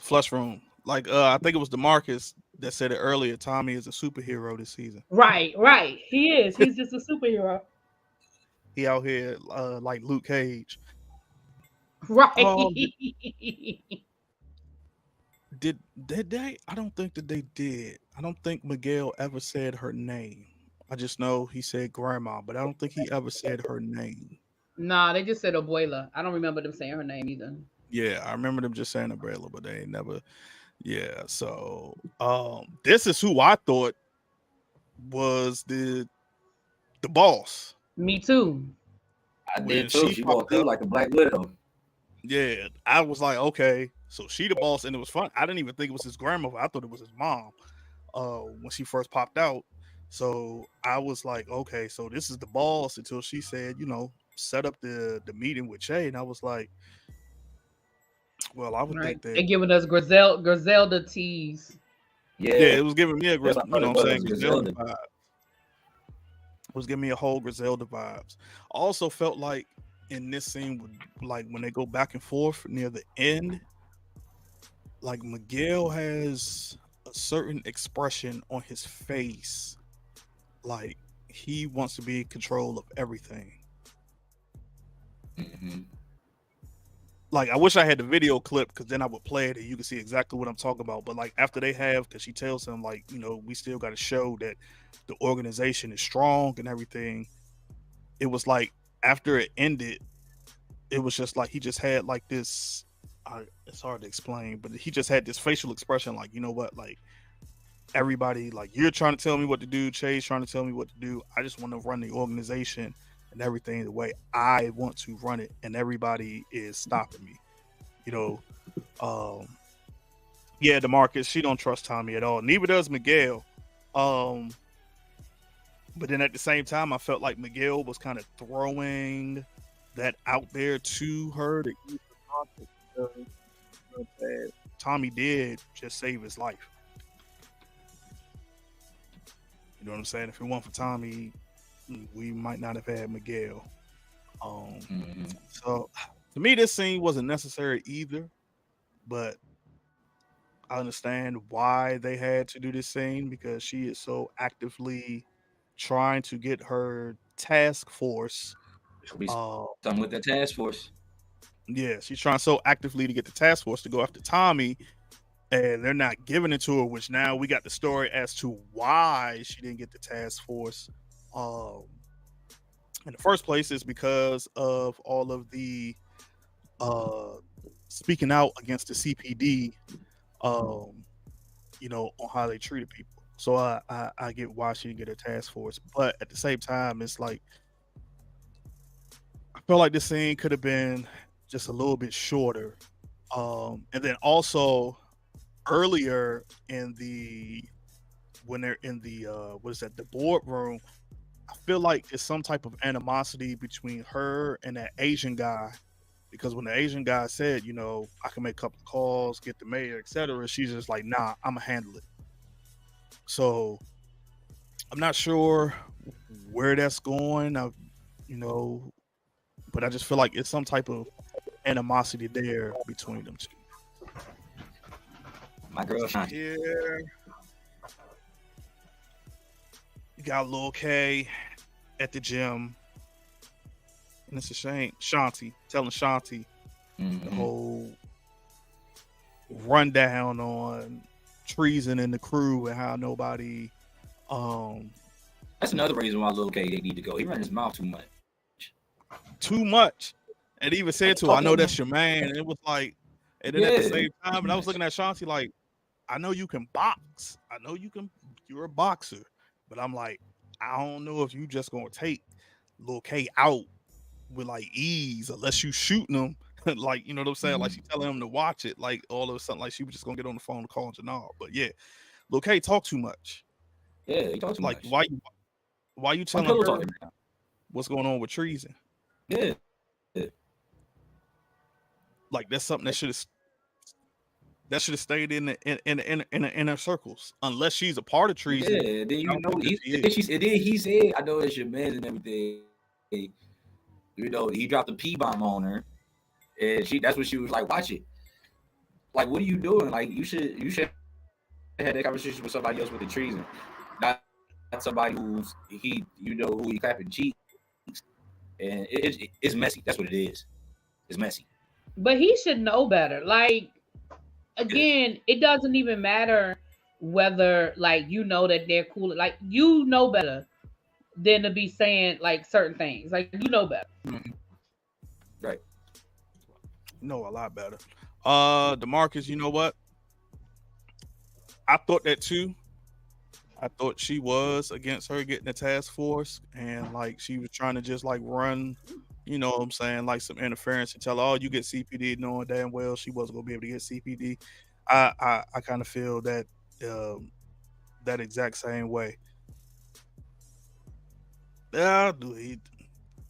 flush room, like I think it was DeMarcus that said it earlier. Tommy is a superhero this season. Right. He is. He's just a superhero. He out here like Luke Cage. Right. Did they? I don't think that they did. I don't think Miguel ever said her name. I just know he said grandma, but I don't think he ever said her name. Nah, they just said Abuela. I don't remember them saying her name either. Yeah, I remember them just saying Abuela, but they ain't never. Yeah, so this is who I thought was the boss. Me too. I did too. She walked up like a Black Widow. Yeah, I was like, okay, so she the boss, and it was fun. I didn't even think it was his grandmother. I thought it was his mom when she first popped out. So I was like, okay, so this is the boss until she said, you know, set up the meeting with Shay, and I was like, well, I would think that they giving us Griselda tease. Yeah, it was giving me a Griselda, you know what I'm saying, Griselda vibe. It was giving me a whole Griselda vibes. I also felt like in this scene, like when they go back and forth near the end, like Miguel has a certain expression on his face, like he wants to be in control of everything. Mm-hmm. Like I wish I had the video clip because then I would play it and you can see exactly what I'm talking about. But like after they have, because she tells him like, you know, we still got to show that the organization is strong and everything. It was like after it ended, it was just like he just had like this. It's hard to explain, but he just had this facial expression, like, you know what, like everybody, like you're trying to tell me what to do, Chase trying to tell me what to do. I just want to run the organization and everything the way I want to run it, and everybody is stopping me. You know, yeah, DeMarcus, she don't trust Tommy at all. Neither does Miguel. But then at the same time, I felt like Miguel was kind of throwing that out there to her to use the context that Tommy did just save his life. You know what I'm saying? If it weren't for Tommy, we might not have had Miguel. So to me, this scene wasn't necessary either, but I understand why they had to do this scene because she is so actively trying to get her task force. Something with the task force. Yeah, she's trying so actively to get the task force to go after Tommy, and they're not giving it to her, which now we got the story as to why she didn't get the task force. In the first place is because of all of the speaking out against the CPD, you know, on how they treated people. So I get why she didn't get a task force, but at the same time, it's like I feel like this scene could have been just a little bit shorter. And then also earlier in the when they're in the what is that, the boardroom, I feel like it's some type of animosity between her and that Asian guy, because when the Asian guy said, you know, I can make a couple of calls, get the mayor, etc., she's just like, nah, I'm gonna handle it. So I'm not sure where that's going, you know, but I just feel like it's some type of animosity there between them two. My girl, yeah. You got Lil K at the gym, and it's a shame. Shanti telling Shanti the whole rundown on treason in the crew and how nobody. That's another reason why Lil K they need to go. He run his mouth too much. Too much. And even said to her, I know that's your man. And it was like, and then at the same time, and I was looking at Shanti like, I know you can box. I know you're a boxer. But I'm like, I don't know if you just gonna take Lil K out with like ease unless you shooting him. Like, you know what I'm saying? Like she telling him to watch it. Like all of a sudden, like she was just gonna get on the phone to call Jenard. But yeah, Lil K talk too much. Yeah, he talks too much. Why you telling her what's going on with treason? Yeah. Like that's something that should have stayed in the inner circles, unless she's a part of treason. Yeah, then he said, "I know it's your man and everything." You know, he dropped a P bomb on her, and that's what she was like. Watch it. Like, what are you doing? Like, you should have that conversation with somebody else with the treason, not somebody who he clapping cheeks, and it's messy. That's what it is. It's messy. But he should know better. Like, again, it doesn't even matter whether, like, you know that they're cool. Like, you know better than to be saying, like, certain things. Like, you know better. Mm-hmm. Right. Know a lot better. DeMarcus, you know what? I thought that too. I thought she was against her getting the task force, and, like, she was trying to just, like, run... You know what I'm saying? Like some interference and tell her, oh, you get CPD, knowing damn well she wasn't gonna be able to get CPD. I kind of feel that that exact same way. Yeah,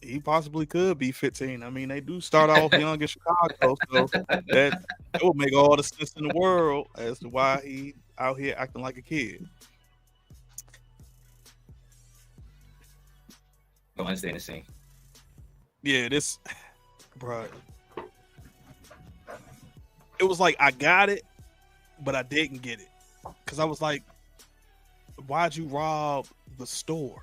he possibly could be 15. I mean, they do start off young in Chicago, so that would make all the sense in the world as to why he out here acting like a kid. Don't understand the same. Yeah, bro. It was like I got it, but I didn't get it. Because I was like, why'd you rob the store?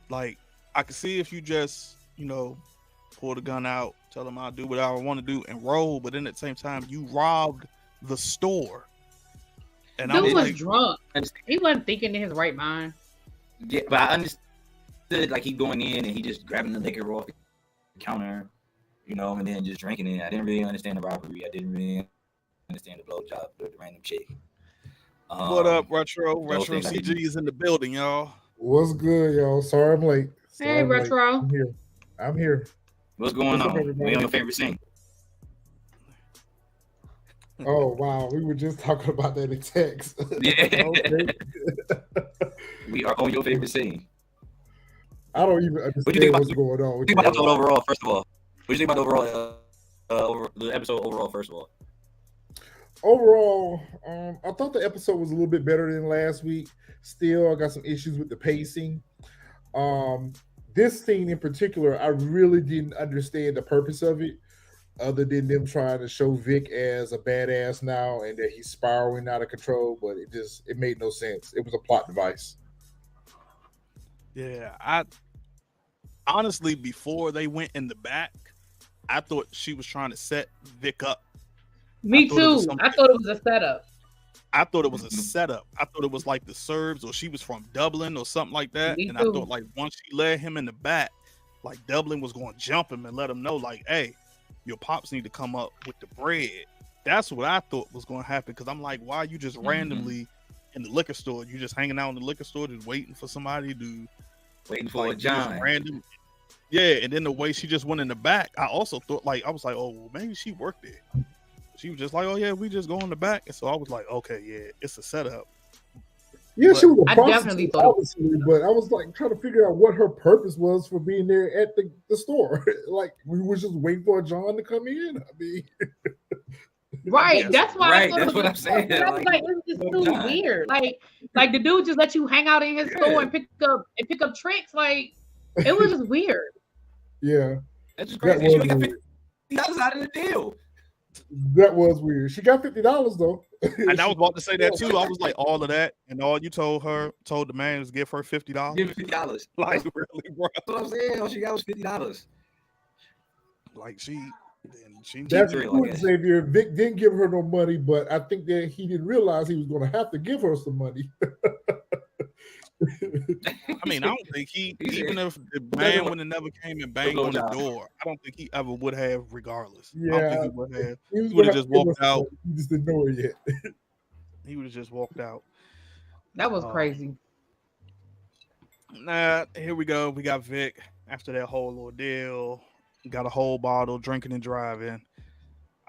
Like, I could see if you just, pull the gun out, tell them I'll do what I want to do and roll, but then at the same time, you robbed the store. And Dude was like, drunk. He wasn't thinking in his right mind. Yeah, but I understand. Like he going in and he just grabbing the liquor off the counter, and then just drinking it. I didn't really understand the robbery. I didn't really understand the blowjob with the random chick. What up, Retro? Retro CG is in the building, y'all. What's good, y'all? Sorry I'm late. Hey, Retro. I'm here. What's going on? We on your favorite scene. Oh, wow. We were just talking about that in text. Yeah. We are on your favorite scene. I don't even understand what's going on. What do you think about the episode overall, first of all? What do you think about the overall, the episode overall, first of all? Overall, I thought the episode was a little bit better than last week. Still, I got some issues with the pacing. This scene in particular, I really didn't understand the purpose of it, other than them trying to show Vic as a badass now and that he's spiraling out of control, but it made no sense. It was a plot device. Yeah, I honestly, before they went in the back, I thought she was trying to set Vic up. Me too. I thought it was a setup. I thought it was a setup. I thought it was like the Serbs, or she was from Dublin or something like that. Me and too. I thought, like, once she led him in the back, like Dublin was going to jump him and let him know, like, hey, your pops need to come up with the bread. That's what I thought was going to happen. Because I'm like, why are you just randomly in the liquor store? You just hanging out in the liquor store, just waiting for somebody to waiting for a John. Random. Yeah, and then the way she just went in the back, I also thought, like, I was like, oh, well, maybe she worked there. She was just like, oh yeah, we just go in the back. And so I was like, okay, yeah, it's a setup. Yeah, but she was a I prostitute, definitely thought obviously, but I was like trying to figure out what her purpose was for being there at the store. Like, we were just waiting for John to come in. I mean, right. Yes. That's why. Right. That's what I'm saying. I was like, it's just too weird. Like the dude just let you hang out in his store and pick up tricks. Like, it was just weird. Yeah, that's just crazy. She got $50 out of the deal. That was weird. She got $50 though. And I was about to say that too. I was like, all of that, and all you told the man was give her $50. Give her $50. Like, really, bro? That's what I'm saying. All she got was $50. Like, she Then she That's Real, I true, guess. Xavier. Vic didn't give her no money, but I think that he didn't realize he was going to have to give her some money. I mean, I don't think he, He even said, if the "Who doesn't man want would have never came and a banged on the blowjob?" door, I don't think he ever would have, regardless. I don't Yeah, think he would have. he was He would going to have have just to give her walked some out. money. He just didn't know it yet. He would have just walked out. That was Um, crazy. Nah, here we go. We got Vic after that whole ordeal. Got a whole bottle, drinking and driving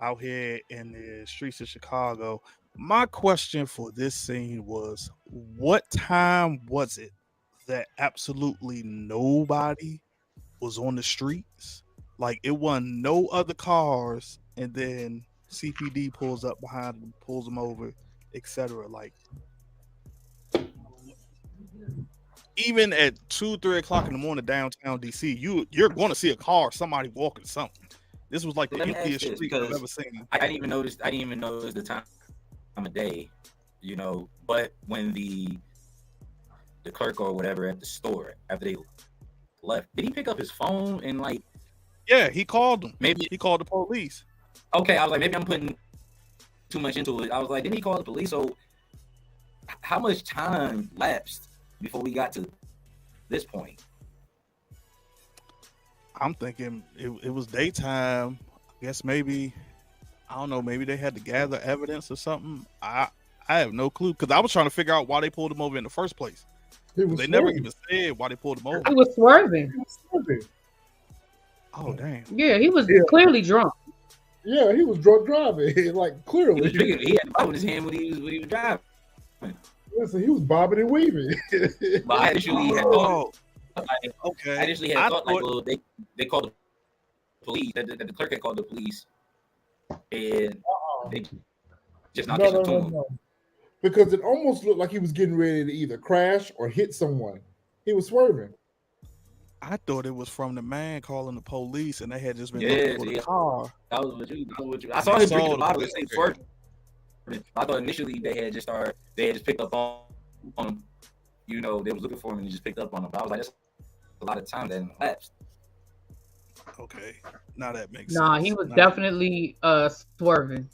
out here in the streets of Chicago. My question for this scene was, what time was it that absolutely nobody was on the streets? Like it wasn't no other cars, and then CPD pulls up behind them, pulls them over, etc. Like even at 2, 3 o'clock in the morning downtown DC, you're going to see a car, somebody walking something. This was like the Let me ask emptiest this street I've because ever seen. I didn't even notice. I didn't even notice the time of day, you know. But when the clerk or whatever at the store after they left, did he pick up his phone and like Yeah, he called them. maybe? He called the police. Okay, I was like, maybe I'm putting too much into it. I was like, didn't he call the police? So how much time lapsed before we got to this point? I'm thinking it was daytime. I guess maybe, I don't know, maybe they had to gather evidence or something. I have no clue because I was trying to figure out why they pulled him over in the first place. He was They never swerving. even said why they pulled him over. He was swerving. He was swerving. Oh damn! Yeah, he was Yeah. clearly drunk. Yeah, he was drunk driving. Like He clearly, was drinking. He had the bottle in his hand when he was driving. listen, he was bobbing and weaving. But I initially had thought, Oh, like, okay. I initially had I thought like, thought- well, they called the police. That the clerk had called the police, and they just not No, catching no, to no, him. no. Because it almost looked like he was getting ready to either crash or hit someone. He was swerving. I thought it was from the man calling the police, and they had just been Yeah, looking for the yeah. car. That was what you. That was what you. I saw him Saw drinking the the bottle police and say there. swerving. I thought initially they had just started. They had just picked up on him. You know, they was looking for him and just picked up on him. But I was like, that's a lot of time that lapsed. Okay, now that makes Nah, sense. he was Now definitely swerving.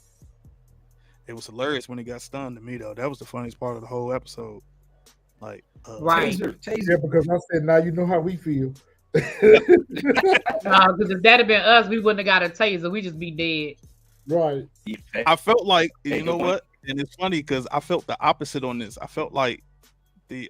it was hilarious when he got stunned to me though. That was the funniest part of the whole episode. Like, Right. Taser. Yeah, because I said, now you know how we feel. Nah, because if that had been us, we wouldn't have got a taser. We just be dead. Right. I felt like, Hey, you know good point. what? And it's funny because I felt the opposite on this. I felt like the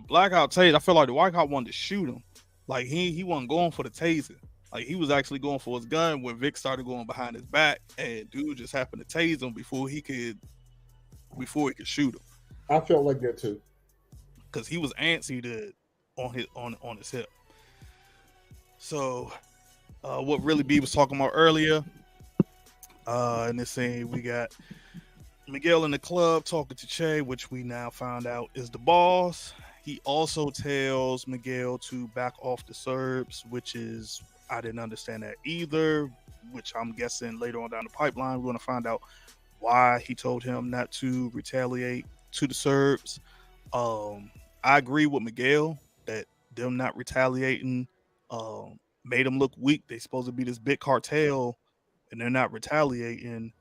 blackout taser. I felt like the white cop wanted to shoot him. Like he wasn't going for the taser. Like he was actually going for his gun when Vic started going behind his back, and dude just happened to tase him before he could shoot him I felt like that too. because he was antsy to on his hip. So, what really B was talking about earlier. In this scene, we got Miguel in the club talking to Che, which we now found out is the boss. He also tells Miguel to back off the Serbs, which is, I didn't understand that either, which I'm guessing later on down the pipeline, we're going to find out why he told him not to retaliate to the Serbs. I agree with Miguel that them not retaliating made them look weak. They supposed to be this big cartel and they're not retaliating.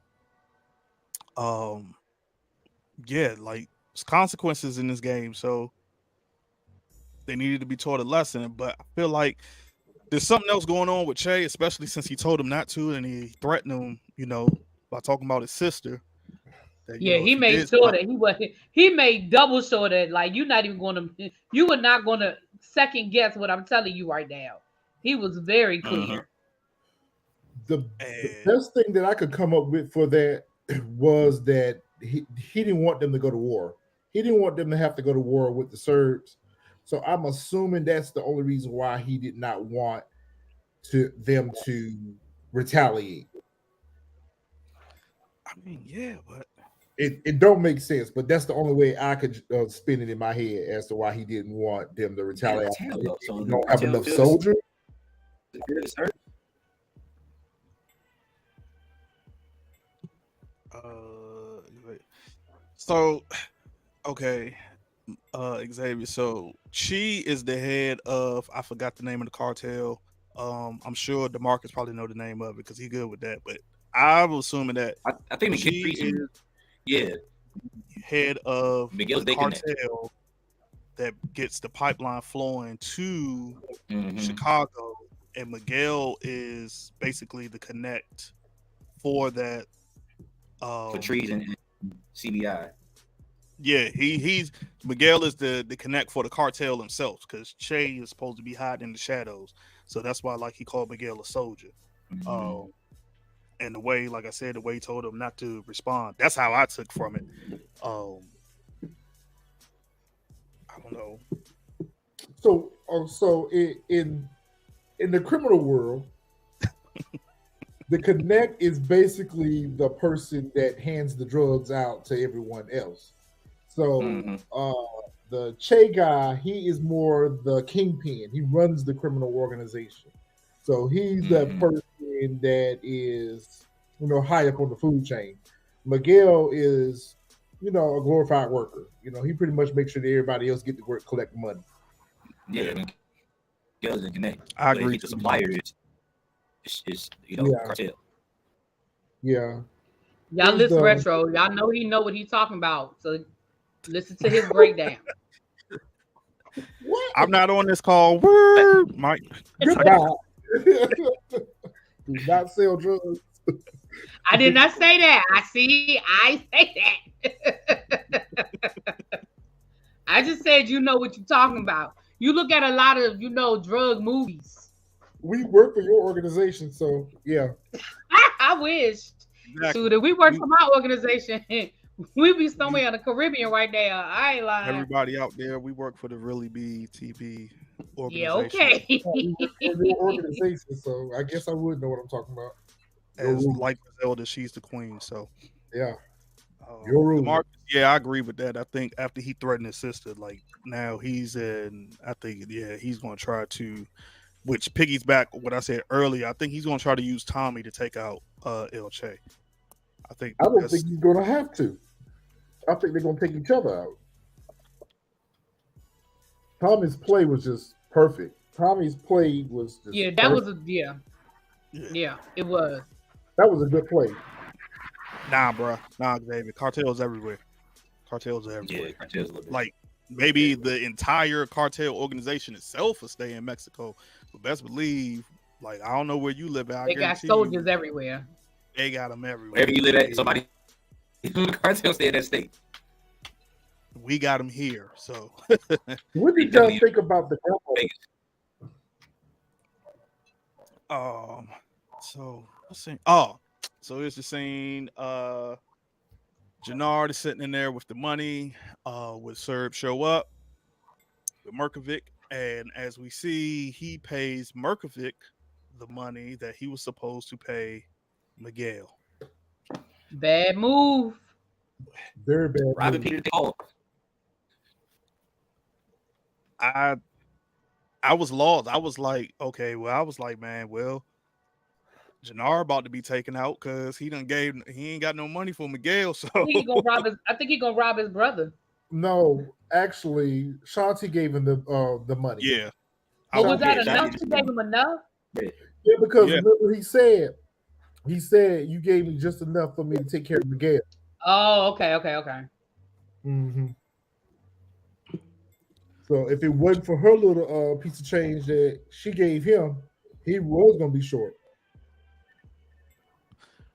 Yeah, like there's consequences in this game, so they needed to be taught a lesson. But I feel like there's something else going on with Che, especially since he told him not to, and he threatened him, by talking about his sister. That, Yeah, he if made did sure something- that he was. He made double sure that like you're not even going to. You were not going to second guess what I'm telling you right now. He was very clear. The And- best thing that I could come up with for that was that he didn't want them to go to war. He didn't want them to have to go to war with the Serbs. So I'm assuming that's the only reason why he did not want them to retaliate. I mean, yeah, but It don't make sense, but that's the only way I could spin it in my head as to why he didn't want them to retaliate. So They don't have tell- enough tell- soldiers. wait. So okay, Xavier. So she is the head of, I forgot the name of the cartel. I'm sure DeMarcus probably know the name of it because he's good with that. But I was assuming that I think she is yeah, head of Miguel's the they connect. cartel that gets the pipeline flowing to Mhm. Chicago, and Miguel is basically the connect for that. For trees and CBI. Yeah, he's Miguel is the connect for the cartel himself because Che is supposed to be hiding in the shadows, so that's why like he called Miguel a soldier. Mhm. And the way, like I said, the way he told him not to respond, that's how I took from it. I don't know. So in the criminal world, the connect is basically the person that hands the drugs out to everyone else. So Mhm. the Che guy, he is more the kingpin. He runs the criminal organization. So he's the Mhm. person that is, high up on the food chain. Miguel is, a glorified worker. He pretty much makes sure that everybody else get to work, collect money. Yeah, Miguel's in connect. I But agree. he's the supplier is Yeah, cartel. yeah. Y'all He's listen the retro. Y'all know he know what he's talking about. So listen to his breakdown. what? I'm not on this call. Word, Mike. Goodbye. Do not sell drugs. I did not say that. I say that. I just said you know what you're talking about. You look at a lot of, drug movies. We work for your organization, so yeah. I wish. Exactly. Shoot, if we worked for my organization, we'd be somewhere in the Caribbean right there. I ain't lying. Everybody out there, we work for the Really Be TV Yeah, organization. okay. We work for your organization, so I guess I would know what I'm talking about. Your As rules. like Zelda, she's the queen. So Yeah, your rules. DeMarcus, yeah, I agree with that. I think after he threatened his sister, like now he's in. I think he's going to try to, which piggies back what I said earlier. I think he's going to try to use Tommy to take out El Che. I think I don't that's think he's going to have to. I think they're going to take each other out. Tommy's play was just perfect. Tommy's play was just Yeah, that perfect. was yeah, it was. That was a good play. nah, bro, nah, David. Cartels everywhere. Cartels are everywhere. Yeah, cartel's a little bit. Like maybe the entire cartel organization itself will stay in Mexico, but best believe, like I don't know where you live at. I They got guarantee soldiers you, everywhere. they got them everywhere. Wherever you live at, somebody in the cartel stay in that state. We got them here. So What did y'all think about the grandma? So let's see. Oh, so it's the scene. Jenard is sitting in there with the money. With Serbs show up with Merkovic, and as we see, he pays Merkovic the money that he was supposed to pay Miguel. Bad move. Very bad. Robin move. Peter Paul. I was lost. I was like, okay, well, I was like, man, well, Jenard about to be taken out because he ain't got no money for Miguel. So I think he gonna rob his brother. No, actually, Shanti gave him the money. yeah. But was that yeah, enough? Shanti- You gave him enough? Yeah, because Yeah. remember he said you gave me just enough for me to take care of Miguel. Oh, okay. Mm-hmm. So if it wasn't for her little piece of change that she gave him, he was gonna be short.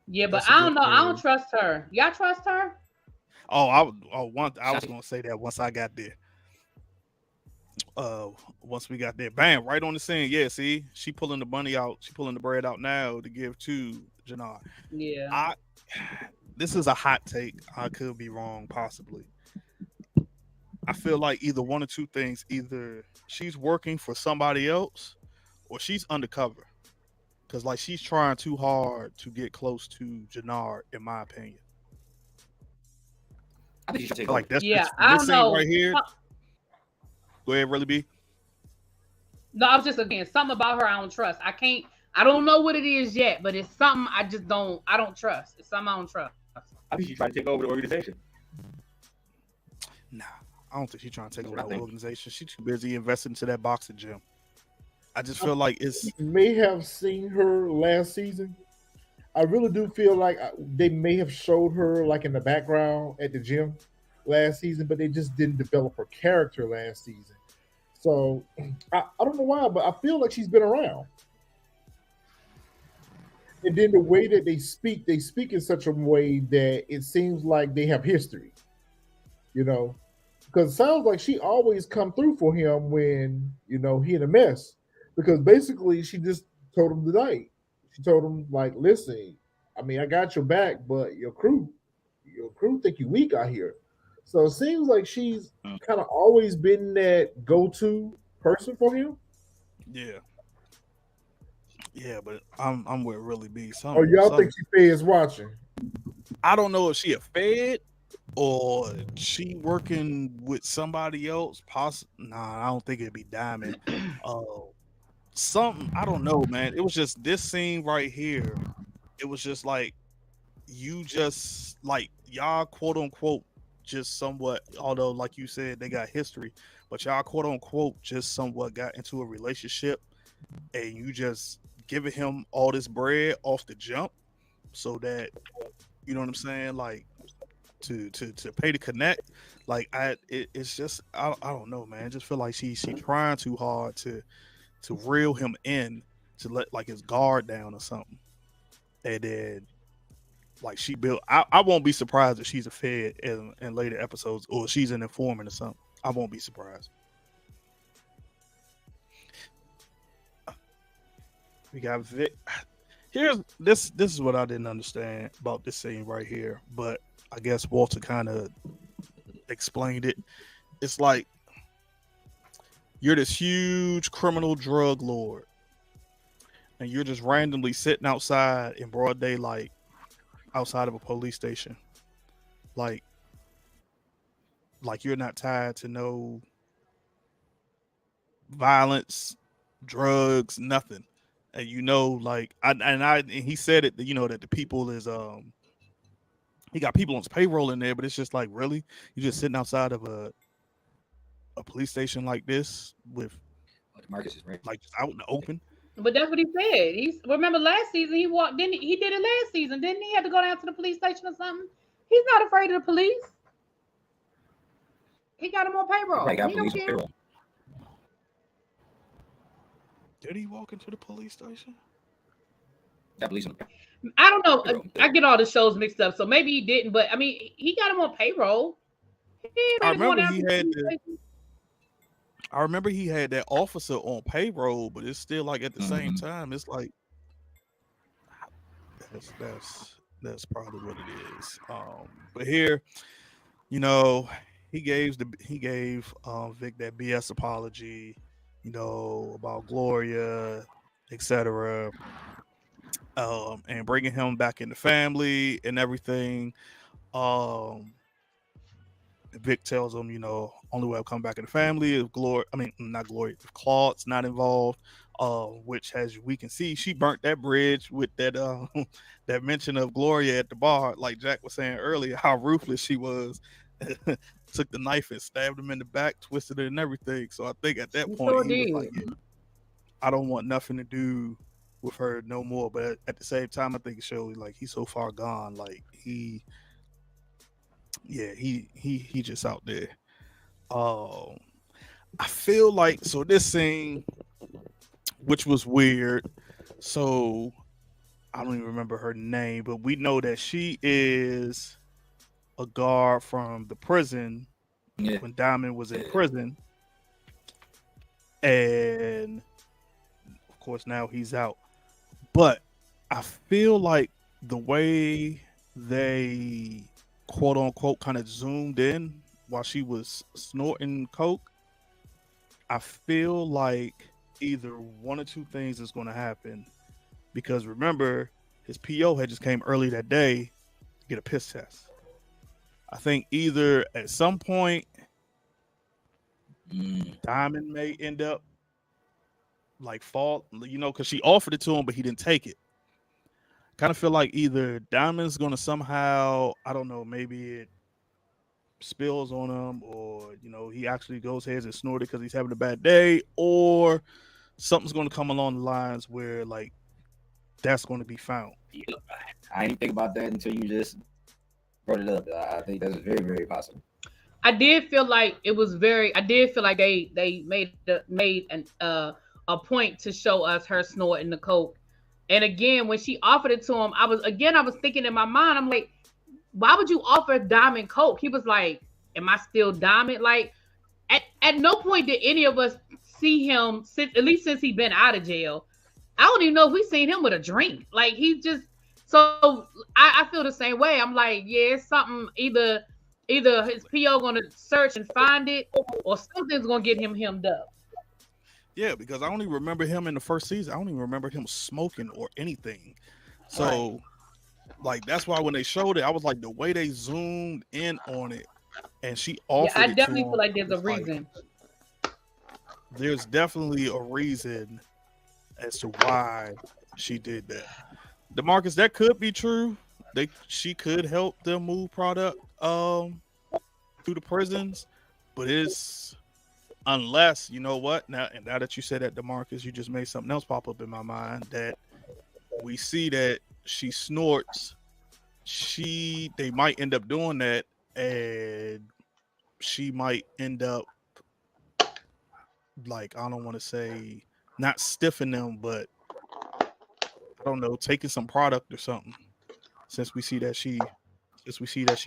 Yeah, but That's a I don't good know. I don't point. trust her. Y'all trust her? I was gonna say that once I got there. Once we got there, bam, right on the scene. Yeah, see, she pulling the money out. She pulling the bread out now to give to Jenard. Yeah. This is a hot take. I could be wrong, possibly. I feel like either one or two things. Either she's working for somebody else, or she's undercover. Because like she's trying too hard to get close to Jenard, in my opinion. I think you should take Like over. that's Yeah, this I don't scene know. right here. Go ahead, really be. No, I was just again something about her I don't trust. I don't know what it is yet, but it's something I don't trust. It's something I don't trust. I think she's trying to take over the organization. Nah, I don't think she's trying to take over That's what I the think. organization. She's too busy investing into that boxing gym. I just feel like it's May have seen her last season. I really do feel like they may have showed her like in the background at the gym last season, but they just didn't develop her character last season. So I don't know why, but I feel like she's been around. And then the way that they speak in such a way that it seems like they have history, you know, because it sounds like she always come through for him when he in a mess. Because basically, she just told him tonight. She told him like, "Listen, I mean, I got your back, but your crew think you weak out here." So it seems like she's kind of always been that go-to person for him. yeah, yeah. But I'm with really be Or y'all think some. she feds watching? I don't know if she a Fed or she working with somebody else. Nah, I don't think it'd be Diamond. Uh, something I don't know, man. It was just this scene right here. It was just like you just like y'all quote unquote just somewhat, although like you said they got history, but y'all quote unquote just somewhat got into a relationship and you just giving him all this bread off the jump so that you know what I'm saying, like to pay to connect. Like it's just I don't know, man. I just feel like she trying too hard to reel him in to let like his guard down or something. And then like she built I won't be surprised if she's a Fed in later episodes or she's an informant or something. I won't be surprised. We got Vic. Here's this is what I didn't understand about this scene right here, but I guess Walter kind of explained it. It's like you're this huge criminal drug lord and you're just randomly sitting outside in broad daylight outside of a police station. Like you're not tied to no violence, drugs, nothing. And like and he said it, that the people is he got people on his payroll in there, but it's just like really? You just sitting outside of a police station like this with Like Marcus is right. like just out in the open. But that's what he said. He's remember last season he walked. Didn't he did it last season? Didn't he have to go down to the police station or something? He's not afraid of the police. He got him on Right, payroll. got He don't police on care. payroll. Did he walk into the police station? Got police on I don't know. payroll. I get all the shows mixed up, so maybe he didn't. But I mean, he got him on payroll. He ain't I ready to go remember down he to the had police the station. I remember he had that officer on payroll, but it's still like at the same time, it's like that's probably what it is. But here, you know, he gave Vic that BS apology, about Gloria, etc. And bringing him back in the family and everything. Um, Vic tells him, only way I'll come back in the family is Glory. I mean, not Glory. If Claude's not involved, which as we can see, she burnt that bridge with that that mention of Gloria at the bar. Like Jack was saying earlier, how ruthless she was. Took the knife and stabbed him in the back, twisted it and everything. So I think at that He point sure he was like, did. yeah, I don't want nothing to do with her no more. But at the same time, I think it shows like he's so far gone. Like he just out there. Um, I feel like so this scene, which was weird. So I don't even remember her name, but we know that she is a guard from the prison Yeah. when Diamond was in prison, and of course now he's out. But I feel like the way they quote unquote kind of zoomed in while she was snorting coke, I feel like either one or two things is going to happen because remember his PO had just came early that day to get a piss test. I think either at some point Diamond may end up like fall, because she offered it to him, but he didn't take it. Kind of feel like either Diamond's going to somehow, I don't know, maybe it spills on him or, he actually goes ahead and snort it because he's having a bad day or something's going to come along the lines where like that's going to be found. Yeah. I didn't think about that until you just brought it up. I think that's very, very possible. I did feel like it was very. I did feel like they made a point to show us her snorting the coke. And again, when she offered it to him, I was thinking in my mind, I'm like, why would you offer Diamond coke? He was like, am I still Diamond? Like, at no point did any of us see him since he's been out of jail. I don't even know if we seen him with a drink. Like he just so I feel the same way. I'm like, yeah, it's something either his PO gonna search and find it, or something's gonna get him hemmed up. Yeah, because I only remember him in the first season. I don't even remember him smoking or anything. So, like, that's why when they showed it, I was like, the way they zoomed in on it, and she offered I it definitely to him, feel like there's a it's like, reason. there's definitely a reason as to why she did that. DeMarcus, that could be true. She could help them move product through the prisons, but it's unless you know what now that you said that, DeMarcus, you just made something else pop up in my mind that we see that she snorts. They might end up doing that, and she might end up like I don't want to say not stiffing them, but I don't know, taking some product or something. Since we see that she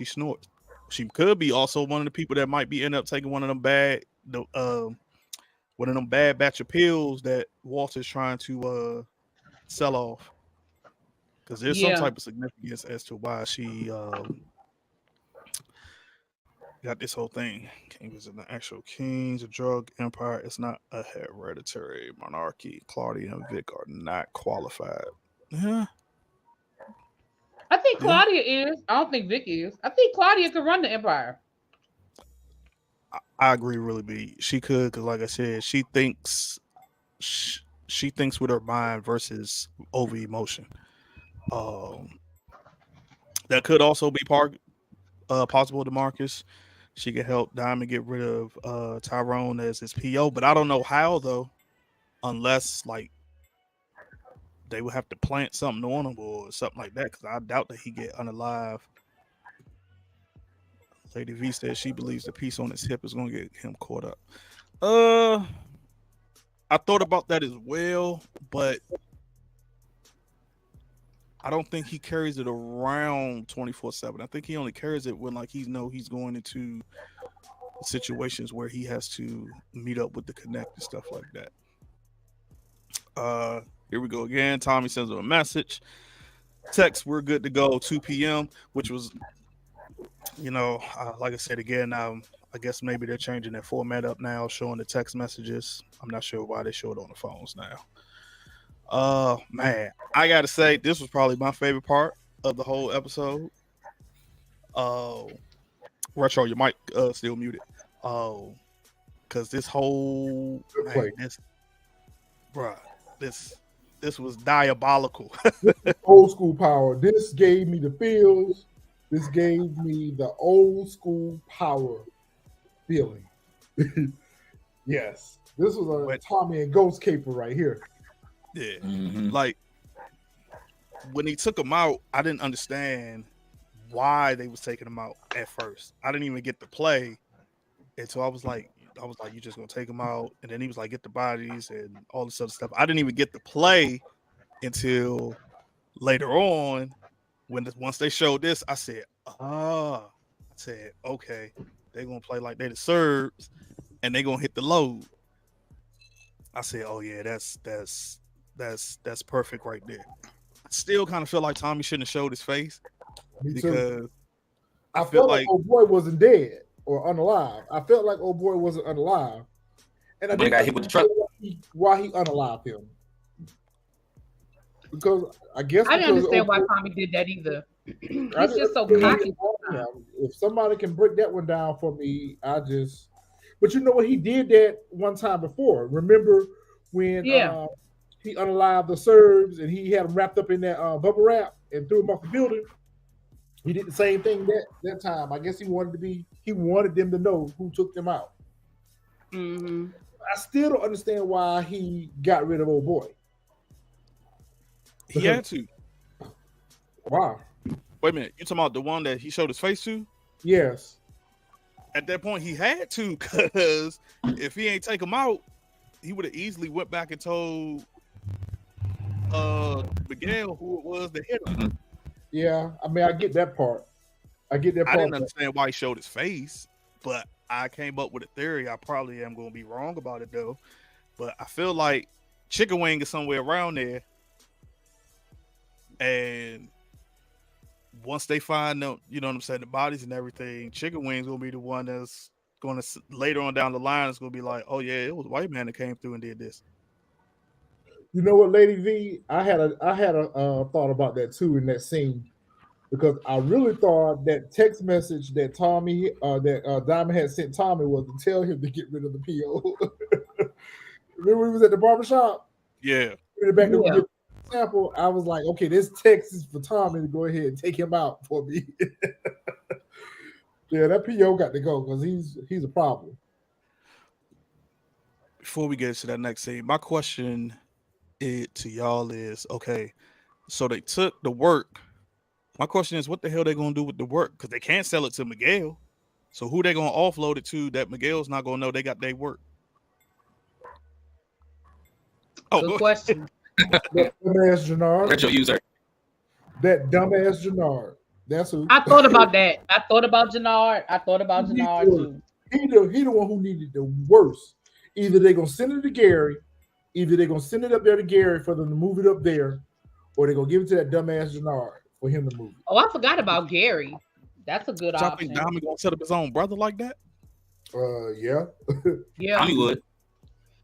snorts, she could be also one of the people that might be end up taking one of them bad batch of pills that Walter's trying to sell off. Because there's some type of significance as to why she got this whole thing. King is an actual king's a drug empire. It's not a hereditary monarchy. Claudia and Vic are not qualified. Yeah. I think Claudia is. I don't think Vic is. I think Claudia could run the empire. I agree, really. B. She could, because like I said, she thinks with her mind versus over emotion. That could also be possible. DeMarcus, she could help Diamond get rid of Tyrone as his PO, but I don't know how though, unless like they would have to plant something on him or something like that. Because I doubt that he get unalive. Lady V says she believes the piece on his hip is going to get him caught up. I thought about that as well, but I don't think he carries it around 24/7. I think he only carries it when like he's going into situations where he has to meet up with the Connect and stuff like that. Here we go again. Tommy sends him a message. Text, we're good to go, 2 p.m., which was, like I said again, I guess maybe they're changing their format up now, showing the text messages. I'm not sure why they show it on the phones now. Man, I got to say, this was probably my favorite part of the whole episode. Retro, your mic still muted. Because this whole, this was diabolical. Old school power. This gave me the feels. This gave me the old school power feeling. Yes. This was a Tommy and Ghost caper right here. Yeah. Mm-hmm. Like, when he took him out, I didn't understand why they was taking him out at first. I didn't even get to play. And so I was like, you just gonna take him out? And then he was like, get the bodies and all this other stuff. I didn't even get to play until later on once they showed this. I said, okay, they're gonna play like they the Serbs and they gonna hit the load. I said, oh yeah, that's perfect right there. I still kind of feel like Tommy shouldn't have showed his face because I felt like old boy wasn't dead or unalive. I felt like old boy wasn't unalive, and I got hit with the truck. Why he unalived him? Because I guess I didn't understand why Tommy did that either. He's just so cocky. If somebody can break that one down for me, But you know what? He did that one time before. Remember when he unalived the Serbs and he had them wrapped up in that bubble wrap and threw them off the building? He did the same thing that time. I guess he wanted them to know who took them out. Mm-hmm. I still don't understand why he got rid of old boy. He had to. Wow. Wait a minute. You talking about the one that he showed his face to? Yes. At that point, he had to, because if he ain't take him out, he would have easily went back and told Miguel who it was that hit him. Yeah, I mean, I get that part. I didn't understand why he showed his face, but I came up with a theory. I probably am going to be wrong about it though, but I feel like Chicken Wing is somewhere around there, and once they find them, you know what I'm saying, the bodies and everything, Chicken Wing's gonna be the one that's gonna later on down the line is gonna be like, oh yeah, it was white man that came through and did this. You know what, Lady V? I had a thought about that too in that scene, because I really thought that text message that Diamond had sent Tommy was to tell him to get rid of the PO. Remember when he was at the barbershop? Yeah. Back to sample, I was like, okay, this text is for Tommy to go ahead and take him out for me. Yeah, that PO got to go because he's a problem. Before we get to that next scene, my question to y'all is, okay, so they took the work. My question is, what the hell they gonna do with the work? Because they can't sell it to Miguel. So who they gonna offload it to that Miguel's not gonna know they got their work? Good question. That dumbass Jenard. Retro user. That dumbass Jenard. That's who. I thought about that. I thought about Jenard. Too. He the one who needed the worst. Either they're gonna send it to Gary, either they're gonna send it up there to Gary for them to move it up there, or they're gonna give it to that dumbass Jenard for him to move it. Oh, I forgot about Gary. That's a good option. Think Diamond gonna set up his own brother like that? Yeah. Yeah. Tommy would.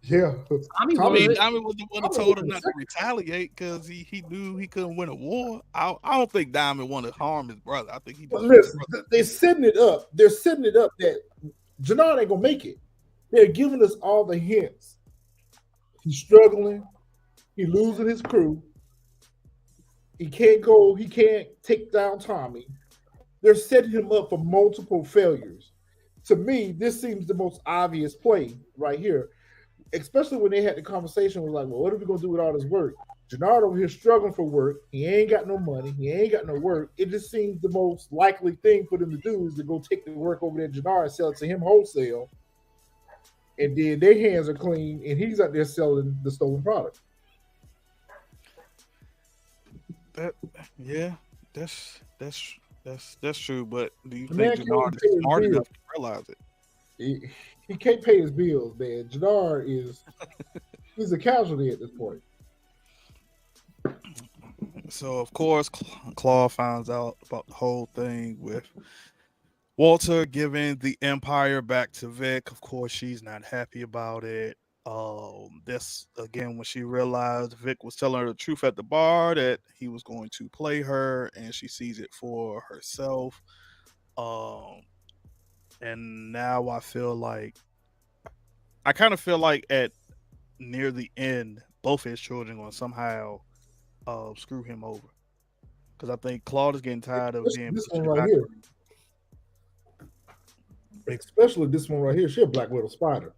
Yeah. Diamond was the one that told him not to retaliate because he knew he couldn't win a war. I don't think Diamond wanted to harm his brother. I think he just listen, they're setting it up. They're setting it up that Jenard ain't gonna make it. They're giving us all the hints. He's struggling. He's losing his crew. He can't go. He can't take down Tommy. They're setting him up for multiple failures. To me, this seems the most obvious play right here, especially when they had the conversation. Was like, well, what are we going to do with all this work? Jenard over here struggling for work. He ain't got no money. He ain't got no work. It just seems the most likely thing for them to do is to go take the work over there to Jenard and sell it to him wholesale. And then their hands are clean, and he's out there selling the stolen product. That's true. But do you think Jenard is smart enough to realize it? He can't pay his bills, man. Jenard he's a casualty at this point. So of course, Claw finds out about the whole thing with Walter giving the Empire back to Vic. Of course, she's not happy about it. This again when she realized Vic was telling her the truth at the bar that he was going to play her, and she sees it for herself. And now I kind of feel like at near the end, both his children going to somehow screw him over, because I think Claude is getting tired of being this one right here. Especially this one right here. She's a Black Widow spider.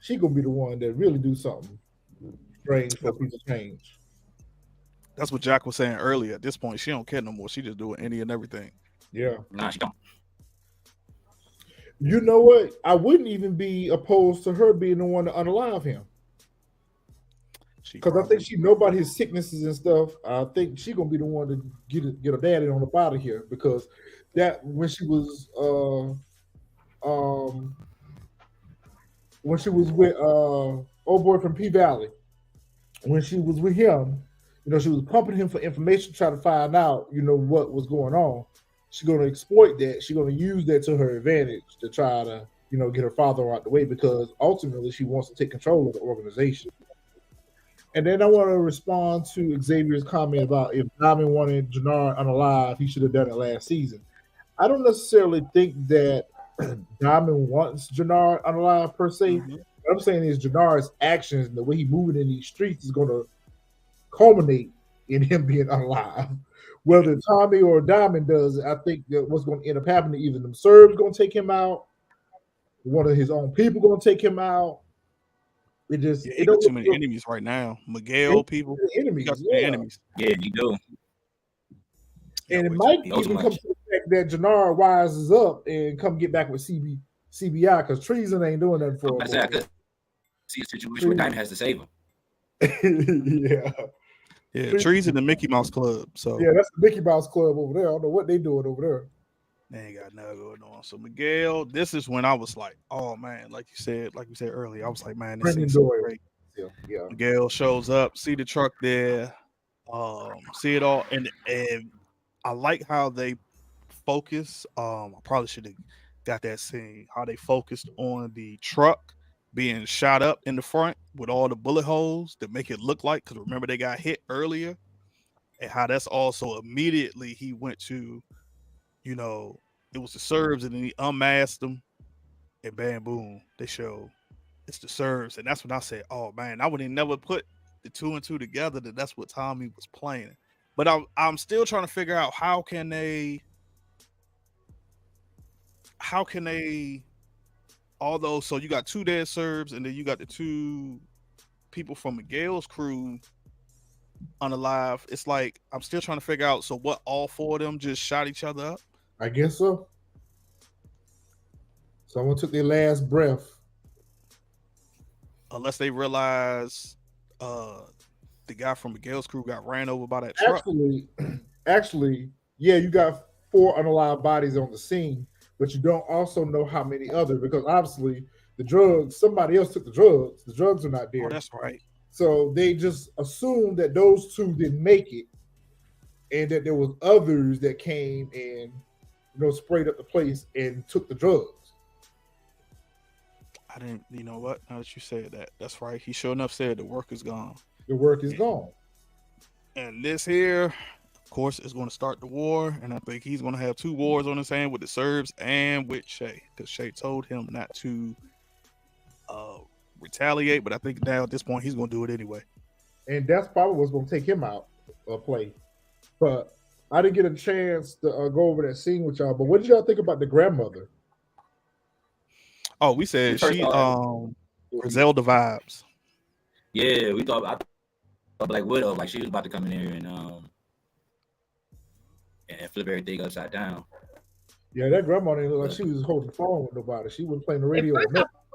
She gonna be the one that really do something strange for people to change. That's what Jack was saying earlier. At this point, she don't care no more. She just doing any and everything. Yeah. Nah, she don't. You know what? I wouldn't even be opposed to her being the one to unalive him. Because I think she know about his sicknesses and stuff. I think she gonna be the one to get her daddy on up out of here, because that when she was with old boy from P Valley, when she was with him, she was pumping him for information, trying to find out, what was going on. She's going to exploit that. She's going to use that to her advantage to try to, get her father out the way, because ultimately she wants to take control of the organization. And then I want to respond to Xavier's comment about if Diamond wanted Jenard unalive, he should have done it last season. I don't necessarily think that Diamond wants Jenard unalive per se. Mm-hmm. What I'm saying is Jenard's actions and the way he's moving in these streets is going to culminate in him being unalive. Whether Tommy or Diamond does it, I think that what's going to end up happening, either them Serbs going to take him out, one of his own people going to take him out, It just Yeah, it he don't got too look many good. enemies right now. Miguel, people, he got Enemies, too many yeah. enemies. Yeah, you do. Yeah, And it way too might many Know too even enemies. come much. to the fact that Jenard wises up and come get back with CBI because treason ain't doing nothing I'm for about to him say I over could see a situation where there. Diamond has to save him. Yeah. Yeah, Treason. Trees in the Mickey Mouse Club. So Yeah, that's the Mickey Mouse Club over there. I don't know what they doing over there. they ain't got nothing going on. So Miguel, this is when I was like, oh man, like you said earlier, I was like, man, this Brendan seems so Doyle. great. Yeah. Miguel shows up, see the truck there, see it all, and I like how they focus. I probably should have got that scene. How they focused on the truck being shot up in the front with all the bullet holes that make it look like. Because remember they got hit earlier, and how that's also immediately he went to, you know, it was the Serbs, and then he unmasked them, and bam, boom, they show it's the Serbs, and that's when I said, "Oh man, I would have never put the two and two together that that's what Tommy was playing." But I'm still trying to figure out how can they, although so you got two dead Serbs, and then you got the two people from Miguel's crew unalive. It's like I'm still trying to figure out. So what? All four of them just shot each other up, I guess so. Someone took their last breath. unless they realize the guy from Miguel's crew got ran over by that truck. Actually, yeah, you got 4 unalive bodies on the scene, but you don't also know how many other because obviously the drugs, somebody else took the drugs. The drugs are not Oh, there. that's right. So they just assumed that those two didn't make it and that there was others that came and sprayed up the place and took the drugs. I didn't. You know what? Now that you said that, that's right. He sure enough said the work is gone. The work is gone. And this here, of course, is going to start the war. And I think he's going to have 2 wars on his hand with the Serbs and with Shay, because Shay told him not to retaliate. But I think now at this point, he's going to do it anyway. And that's probably what's going to take him out of play. But I didn't get a chance to go over that scene with y'all. But what did y'all think about the grandmother? Oh, we said First she off, Griselda vibes. yeah, we thought I Black Widow, like she was about to come in here and flip everything upside down. Yeah, that grandma didn't look like she was holding the phone with nobody. She wasn't playing the radio. At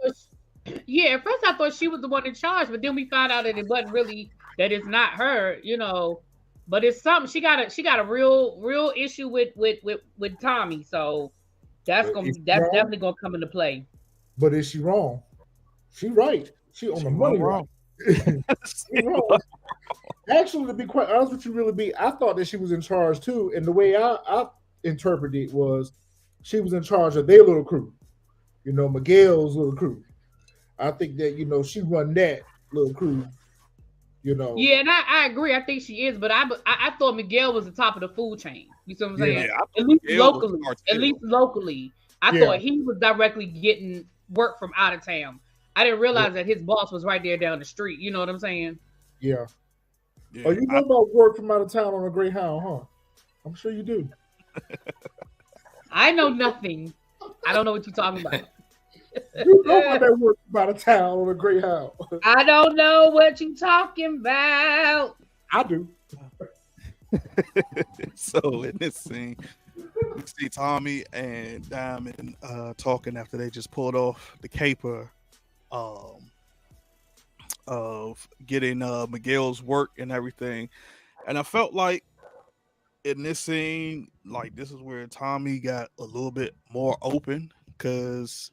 first I thought she was the one in charge, but then we found out that it wasn't really, that it's not her, But it's something she got a real issue with Tommy, so that's definitely gonna come into play. But is she wrong? She right. She on the money wrong. She wrong. Actually, to be quite honest with you, I thought that she was in charge too. And the way I interpreted it was she was in charge of their little crew, Miguel's little crew. I think that, she run that little crew, Yeah, and I agree. I think she is, but I thought Miguel was the top of the food chain. You see what I'm saying? Yeah, at least locally. I thought he was directly getting work from out of town. I didn't realize that his boss was right there down the street. You know what I'm saying? Yeah. Oh, you know about work from out of town on a Greyhound, huh? I'm sure you do. I know nothing. I don't know what you're talking about. You know about that work from out of town on a Greyhound. I don't know what you're talking about. I do. So in this scene, we see Tommy and Diamond talking after they just pulled off the caper of getting Miguel's work and everything. And I felt like in this scene, like this is where Tommy got a little bit more open because,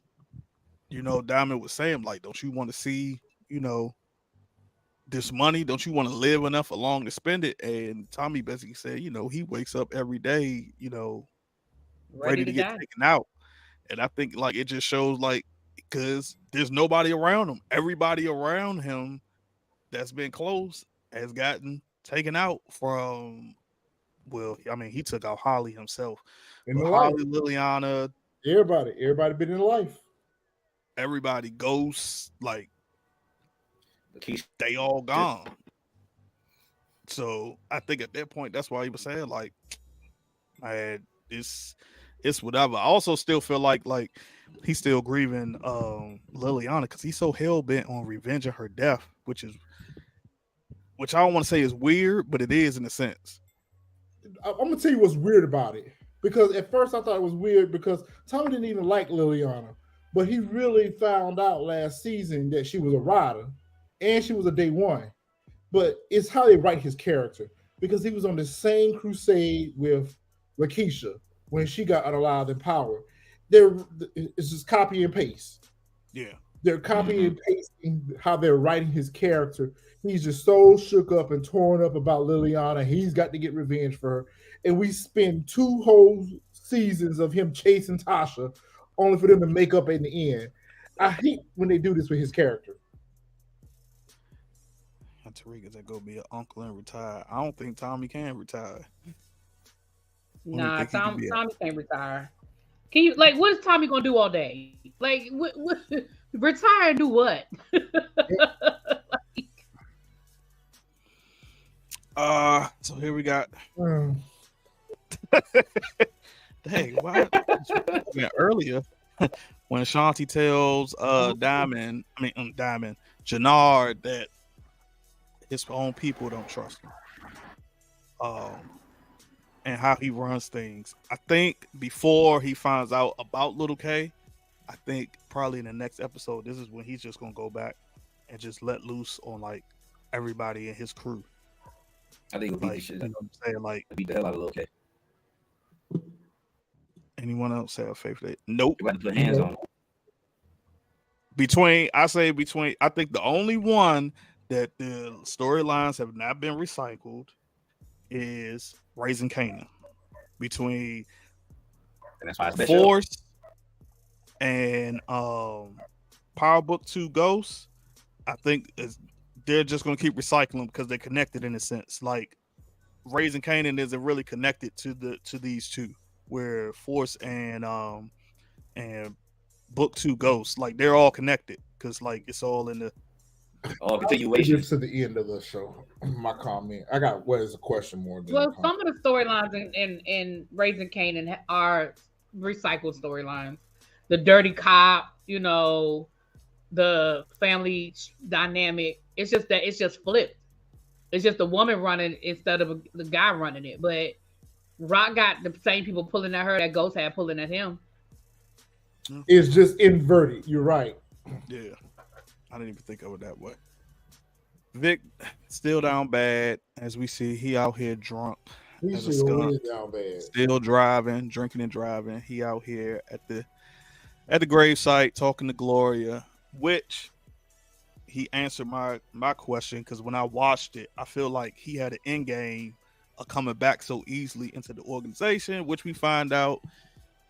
Diamond was saying, like, don't you want to see, this money? Don't you want to live enough along to spend it? And Tommy basically said, he wakes up every day, ready to get taken out. And I think like it just shows like because there's nobody around him. Everybody around him that's been close has gotten taken out from. Well, I mean, he took out Holly himself. But Holly, Liliana, everybody been in life. everybody ghosts, like they all gone. So I think at that point, that's why he was saying, like, man, it's whatever. I also still feel like he's still grieving Liliana because he's so hell bent on revenging her death, which I don't want to say is weird, but it is in a sense. I'm gonna tell you what's weird about it. Because at first I thought it was weird because Tommy didn't even like Liliana, but he really found out last season that she was a rider and she was a day one. But it's how they write his character because he was on the same crusade with Lakeisha when she got unalive in power. It's just copy and paste. Yeah. They're copying and pasting how they're writing his character. He's just so shook up and torn up about Liliana. He's got to get revenge for her. And we spend 2 whole seasons of him chasing Tasha, only for them to make up in the end. I hate when they do this with his character. Tariq is gonna be an uncle and retire. I don't think Tommy can retire. Nah, Tommy can't retire. Can you like what is Tommy gonna do all day? Like what retire and do what? So here we got dang, why earlier when Shanti tells Diamond, Jenard that his own people don't trust him. And how he runs things. I think before he finds out about Little K, I think probably in the next episode, this is when he's just gonna go back and just let loose on like everybody in his crew. I think he'll beat the Like, shit. you know what I'm saying? Like, Beat the hell out of Lil K. anyone else have faith that? Nope. You got to put hands on him. I think the only one that the storylines have not been recycled is Raising Kanan. Between And that's why it's special. Force and Power Book 2 Ghosts, I think they're just going to keep recycling because they're connected in a sense. Like Raising Kanan isn't really connected to these two, where Force and Book 2 Ghosts, like they're all connected because like it's all in the continuation. To the end of the show. My comment. I got what is a question more than Well, some of the storylines in Raising Kanan are recycled storylines. The dirty cop, the family dynamic. It's just that it's just flipped. It's just the woman running instead of the guy running it. But Rock got the same people pulling at her that Ghost had pulling at him. It's just inverted. You're right. Yeah. I didn't even think of it that way. Vic still down bad, as we see. He out here drunk. He's as a skunk. down bad. Still driving, drinking and driving. He out here at the gravesite talking to Gloria, which he answered my question because when I watched it, I feel like he had an end game of coming back so easily into the organization, which we find out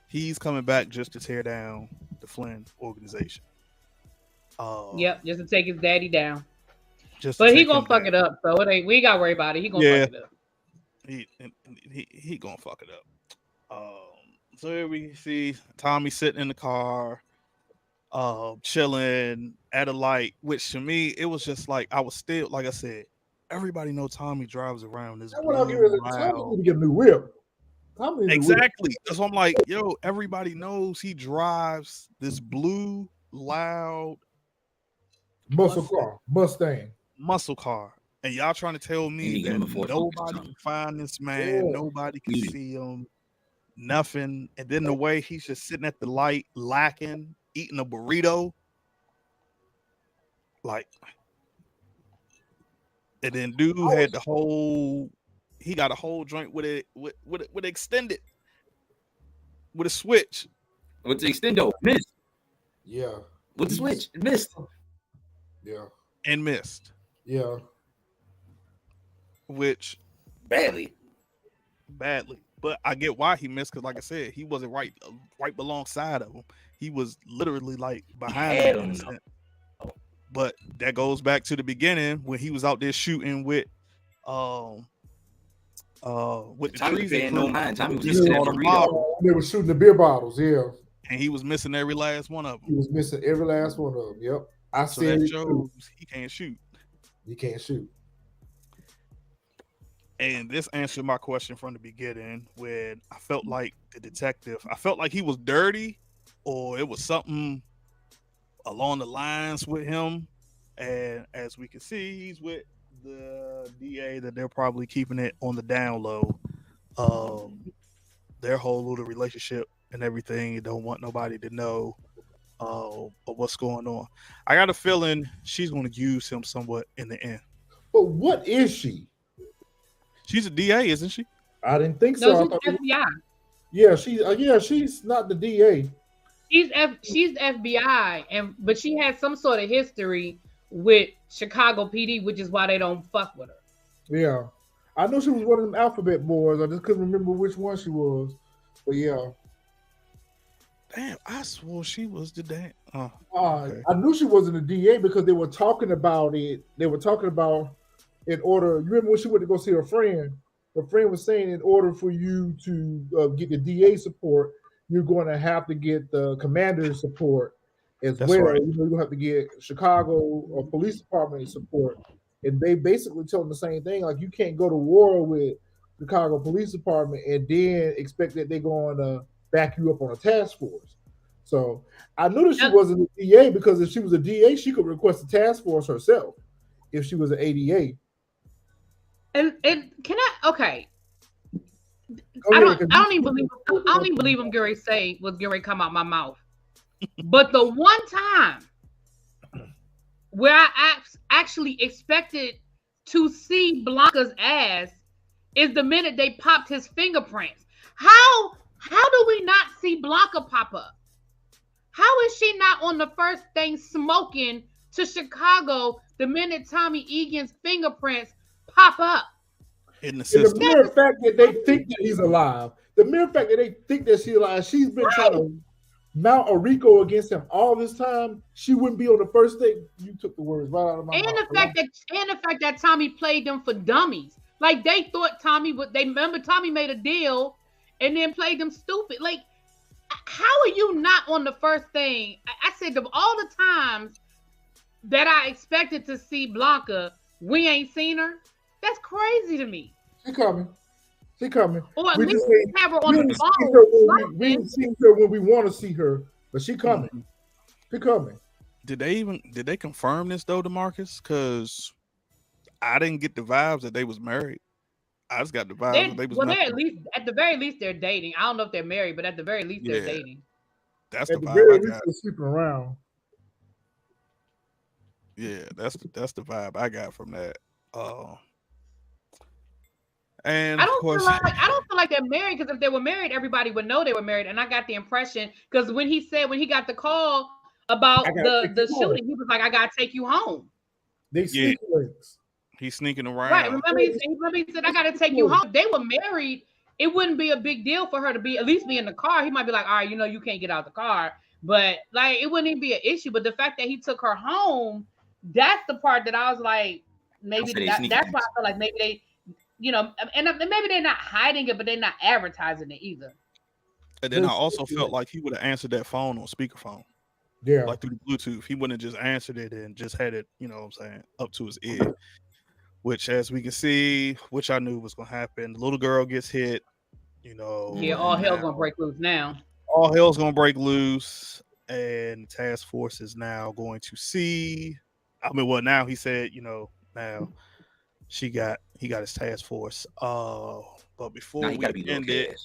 he's coming back just to tear down the Flynn organization. Yep, just to take his daddy down. But he gonna fuck it up, so it ain't. We gotta worry about it. He gonna fuck it up. He gonna fuck it up. So here we see Tommy sitting in the car, chilling at a light. Which to me, it was just like I was still, like I said, everybody know Tommy drives around this. Tommy need to get a new whip. Exactly. That's what I'm like. Yo, everybody knows he drives this blue, loud muscle car, and y'all trying to tell me that nobody can find this man, nobody can see him, nothing. And then the way he's just sitting at the light, lacking, eating a burrito, like. And then dude had he got a whole joint with it with extended with a switch. With the extendo, missed. Yeah. With the switch, it missed. Yeah. And missed. Yeah. Which badly. But I get why he missed because, like I said, he wasn't right alongside of him. He was literally like behind him. But that goes back to the beginning when he was out there shooting with the Tommy trees. paying no mind. Tommy was just on the bottle. They were shooting the beer bottles, yeah. And he was missing every last one of them. He was missing every last one of them. Yep. So that shows he can't shoot. He can't shoot. And this answered my question from the beginning when I felt like the detective, I felt like he was dirty, or it was something along the lines with him. And as we can see, he's with the DA that they're probably keeping it on the down low. Their whole little relationship and everything. You don't want nobody to know of what's going on. I got a feeling she's going to use him somewhat in the end. But what is she? She's a DA, isn't she? I didn't think so. No, she's FBI. She's not the DA. She's FBI, but she has some sort of history with Chicago PD, which is why they don't fuck with her. Yeah, I know she was one of them alphabet boys. I just couldn't remember which one she was. But yeah. Damn, I swore she was the damn. Okay. I knew she wasn't a DA because they were talking about it. They were talking about in order. You remember when she went to go see her friend? Her friend was saying in order for you to get the DA support, you're going to have to get the commander's support as well. Right. You're going to have to get Chicago or police department support. And they basically tell them the same thing. Like, you can't go to war with Chicago Police Department and then expect that they're going to back you up on a task force. So I knew that she wasn't a DA because if she was a DA, she could request a task force herself if she was an ADA. And can I? Okay. I don't even believe I'm Gary say was Gary come out my mouth. But the one time where I actually expected to see Blanca's ass is the minute they popped his fingerprints. How do we not see Blanca pop up? How is she not on the first thing smoking to Chicago the minute Tommy Egan's fingerprints pop up? In the system. The mere fact that they think that he's alive, the mere fact that they think that she's alive, she's been trying to mount a RICO against him all this time. She wouldn't be on the first thing. You took the words right out of my mouth. And the fact that Tommy played them for dummies. Like, they thought Tommy would. They remember Tommy made a deal and then played them stupid. Like, how are you not on the first thing? I said of all the times that I expected to see Blanca, we ain't seen her. That's crazy to me. She coming. Or at least have her on the phone. We didn't see her when we want to see her, but she coming. Mm-hmm. She coming. Did they confirm this though, DeMarcus? Because I didn't get the vibes that they was married. I just got the vibes that they was. Well, at the very least they're dating. I don't know if they're married, but at the very least they're dating. That's the vibe very I least got. they're sleeping around. Yeah, that's the vibe I got from that. And I don't feel like they're married, because if they were married, everybody would know they were married. And I got the impression, because when he got the call about the shooting, he was like, "I gotta take you home." They sneak links. He's sneaking around. Right. Remember he said, "I gotta take you home." If they were married, it wouldn't be a big deal for her to at least be in the car. He might be like, "All right, you can't get out the car," but like it wouldn't even be an issue. But the fact that he took her home, that's the part that I was like, maybe that's why I feel like maybe they. And maybe they're not hiding it, but they're not advertising it either. And then I also felt like he would have answered that phone on speakerphone. Yeah. Like through Bluetooth. He wouldn't have just answered it and just had it, up to his ear. Which, as we can see, which I knew was going to happen. The little girl gets hit, Yeah, all hell's going to break loose now. All hell's going to break loose. And the task force is now going to see. Now he said, now he got his task force. But before we end it,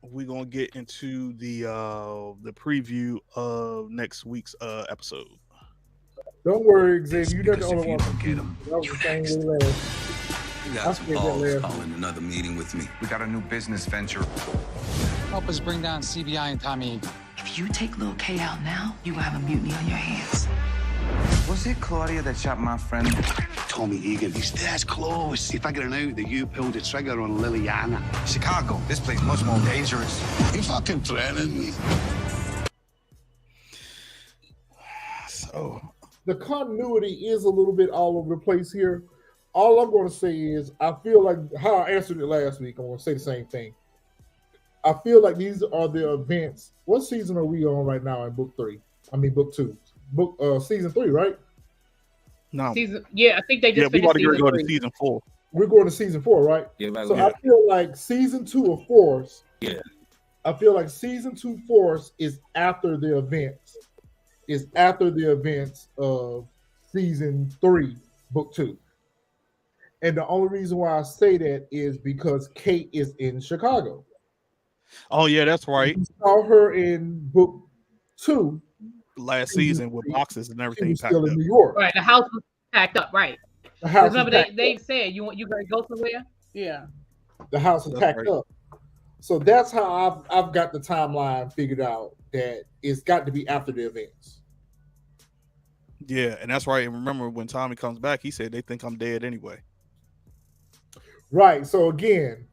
we're gonna get into the preview of next week's episode. Don't worry, Xavier. You're not the only one. That was the same way last. You got some balls calling another meeting with me. We got a new business venture. Help us bring down CBI and Tommy. If you take Lil K out now, you will have a mutiny on your hands. Was it Claudia that shot my friend? Tommy Egan, he's this close. He's figuring out that you pulled the trigger on Liliana. Chicago, this place much more dangerous. You fucking threatening me. So the continuity is a little bit all over the place here. All I'm going to say is I feel like how I answered it last week. I'm going to say the same thing. I feel like these are the events. What season are we on right now in book 2? Season 3, right? No. I think they just we finished to go to season 4. We're going to season 4, right? Yeah, so I feel like season 2 of Force. Yeah. I feel like season 2 force is after the events. Is after the events of season 3, book 2. And the only reason why I say that is because Kate is in Chicago. Oh yeah, that's right. We saw her in book 2 last season with boxes and everything. She was still in New York. Right, the house was packed up. Right. The house. Remember they said you gonna go somewhere. Yeah. The house is packed up. So that's how I've got the timeline figured out, that it's got to be after the events. Yeah, and that's right. And remember, when Tommy comes back, he said they think I'm dead anyway. Right. So again,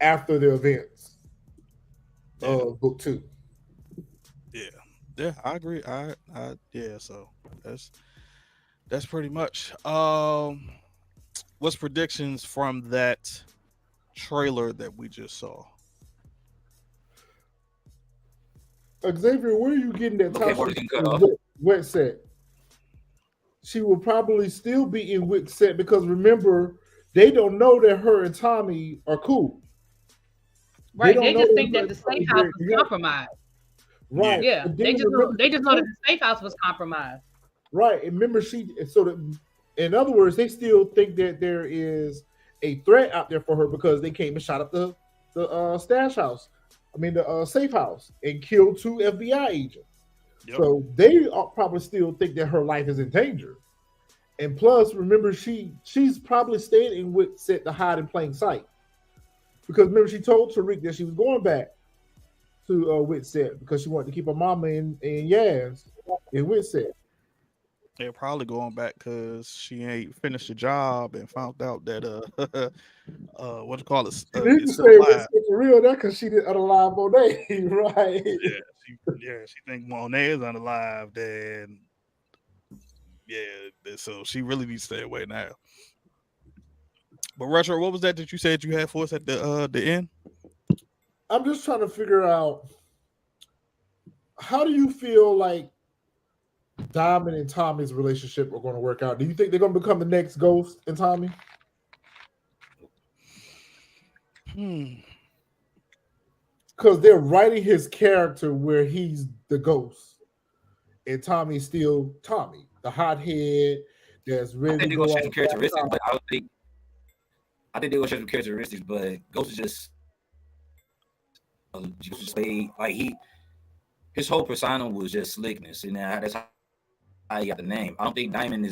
after the events of book 2. Yeah, I agree. Yeah, so that's pretty much. What's predictions from that trailer that we just saw? Xavier, where are you getting that wet set? She will probably still be in wet set because remember, they don't know that her and Tommy are cool. Right. They just think that the safe house was compromised. Right. Yeah. They just know that the safe house was compromised. Right. And remember, in other words, they still think that there is a threat out there for her because they came and shot up the stash house. I mean, the safe house, and killed 2 FBI agents. Yep. So they probably still think that her life is in danger. And plus, remember, she's probably staying in Witset to hide in plain sight. Because remember, she told Tariq that she was going back to Witset because she wanted to keep her mama in Yaz in Witset. They're probably going back because she ain't finished the job and found out that what you call it? It's still alive. For real, that because she did unalive Monet, right? Yeah, she think Monet is unalive. Then so she really needs to stay away now. But Retro, what was that you said you had for us at the end? I'm just trying to figure out, how do you feel like Diamond and Tommy's relationship are going to work out? Do you think they're going to become the next Ghost and Tommy? Because they're writing his character where he's the Ghost, and Tommy's still Tommy, the hothead that's ready to go out. Characteristics, but I think they're going to show some characteristics, but Ghost is just like his whole persona was just slickness, and that's how I got the name. I don't think Diamond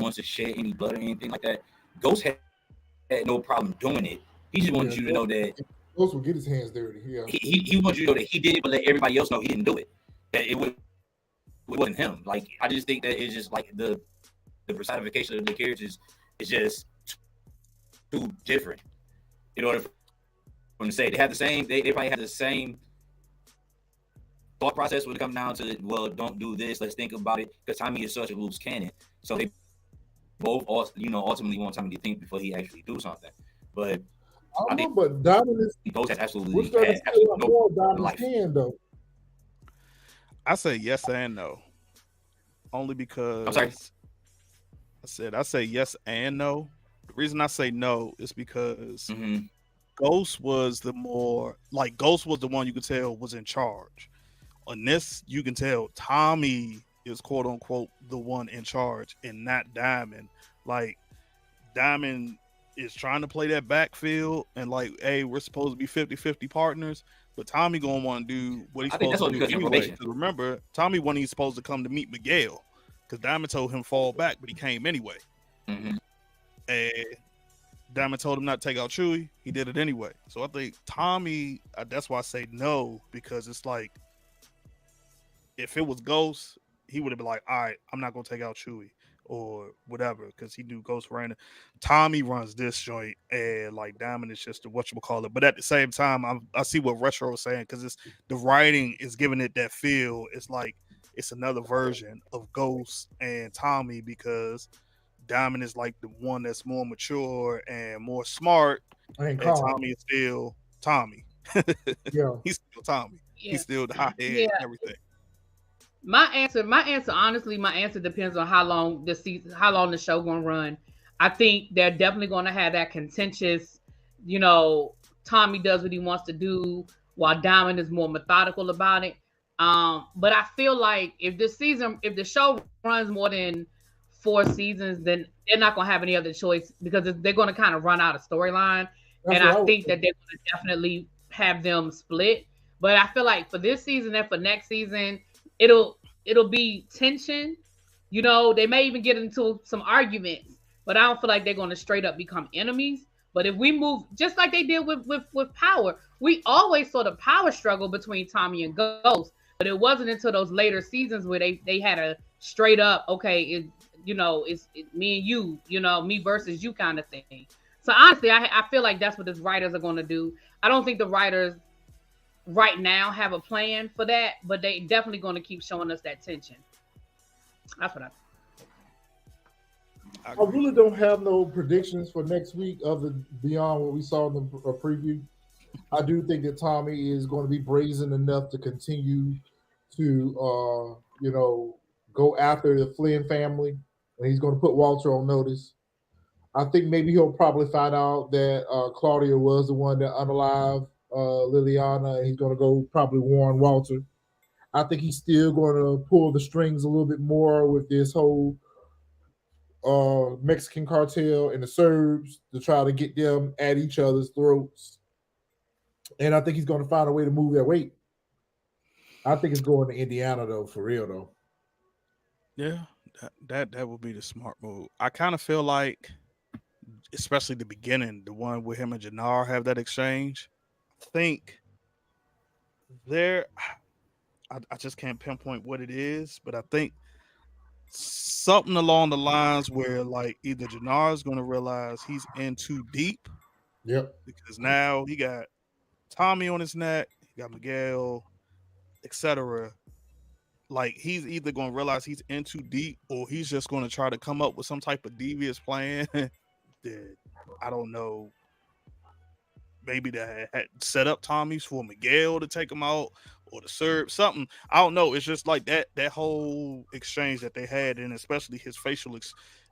wants to shed any blood or anything like that. Ghost had no problem doing it. He just wants you to know that Ghost will get his hands dirty. Yeah, he wants you to know that he did it, but let everybody else know he didn't do it. That it wasn't him. Like, I just think that it's just like the personification of the characters is just too different. In order for them to say they have the same, they probably have the same thought process when it comes down to, well, don't do this, let's think about it, because Tommy is such a loose cannon. So they both, ultimately want Tommy to think before he actually do something. But I don't know, but Diamond is both has absolutely no life. Though. I say yes and no, only because I'm sorry. I say yes and no. The reason I say no is because Ghost was the one you could tell was in charge. On this, you can tell Tommy is quote unquote the one in charge and not Diamond. Like, Diamond is trying to play that backfield and like, hey, we're supposed to be 50-50 partners, but Tommy gonna want to do what he's supposed to do anyway. Because remember, Tommy when he's supposed to come to meet Miguel, because Diamond told him fall back, but he came anyway. And Diamond told him not to take out Chewie. He did it anyway. So I think Tommy, that's why I say no, because it's like, if it was Ghost, he would have been like, all right, I'm not going to take out Chewie or whatever, because he knew Ghost ran it. Tommy runs this joint, and like Diamond is just whatchamacallit. But at the same time, I see what Retro was saying, because the writing is giving it that feel. It's like it's another version of Ghost and Tommy, because Diamond is like the one that's more mature and more smart, and Tommy is still Tommy. Yeah, he's still Tommy. Yeah. He's still the hothead and everything. My answer, honestly, depends on how long the show gonna run. I think they're definitely gonna have that contentious, Tommy does what he wants to do while Diamond is more methodical about it. But I feel like if the show runs more than 4 seasons, then they're not going to have any other choice because they're going to kind of run out of storyline. And I think that they're going to definitely have them split. But I feel like for this season and for next season, it'll be tension. They may even get into some arguments, but I don't feel like they're going to straight up become enemies. But if we move, just like they did with Power, we always saw the power struggle between Tommy and Ghost. But it wasn't until those later seasons where they had a straight up, okay, it's me and you, me versus you kind of thing. So honestly, I feel like that's what the writers are going to do. I don't think the writers right now have a plan for that, but they definitely going to keep showing us that tension. That's what I really don't have no predictions for next week other beyond what we saw in the preview. I do think that Tommy is going to be brazen enough to continue to, go after the Flynn family, and he's going to put Walter on notice. I think maybe he'll probably find out that Claudia was the one that unalived Liliana, and he's going to go probably warn Walter. I think he's still going to pull the strings a little bit more with this whole Mexican cartel and the Serbs to try to get them at each other's throats. And I think he's going to find a way to move their weight. I think it's going to Indiana, though, for real, though. Yeah, that would be the smart move. I kind of feel like, especially the beginning, the one where him and Jenard have that exchange, I think I just can't pinpoint what it is, but I think something along the lines where like either Jenard's going to realize he's in too deep. Yep. Because now he got Tommy on his neck, he got Miguel, etc. Like he's either going to realize he's in too deep, or he's just going to try to come up with some type of devious plan that I don't know. Maybe that had set up Tommy's for Miguel to take him out, or the Serbs, something. I don't know. It's just like that whole exchange that they had, and especially his facial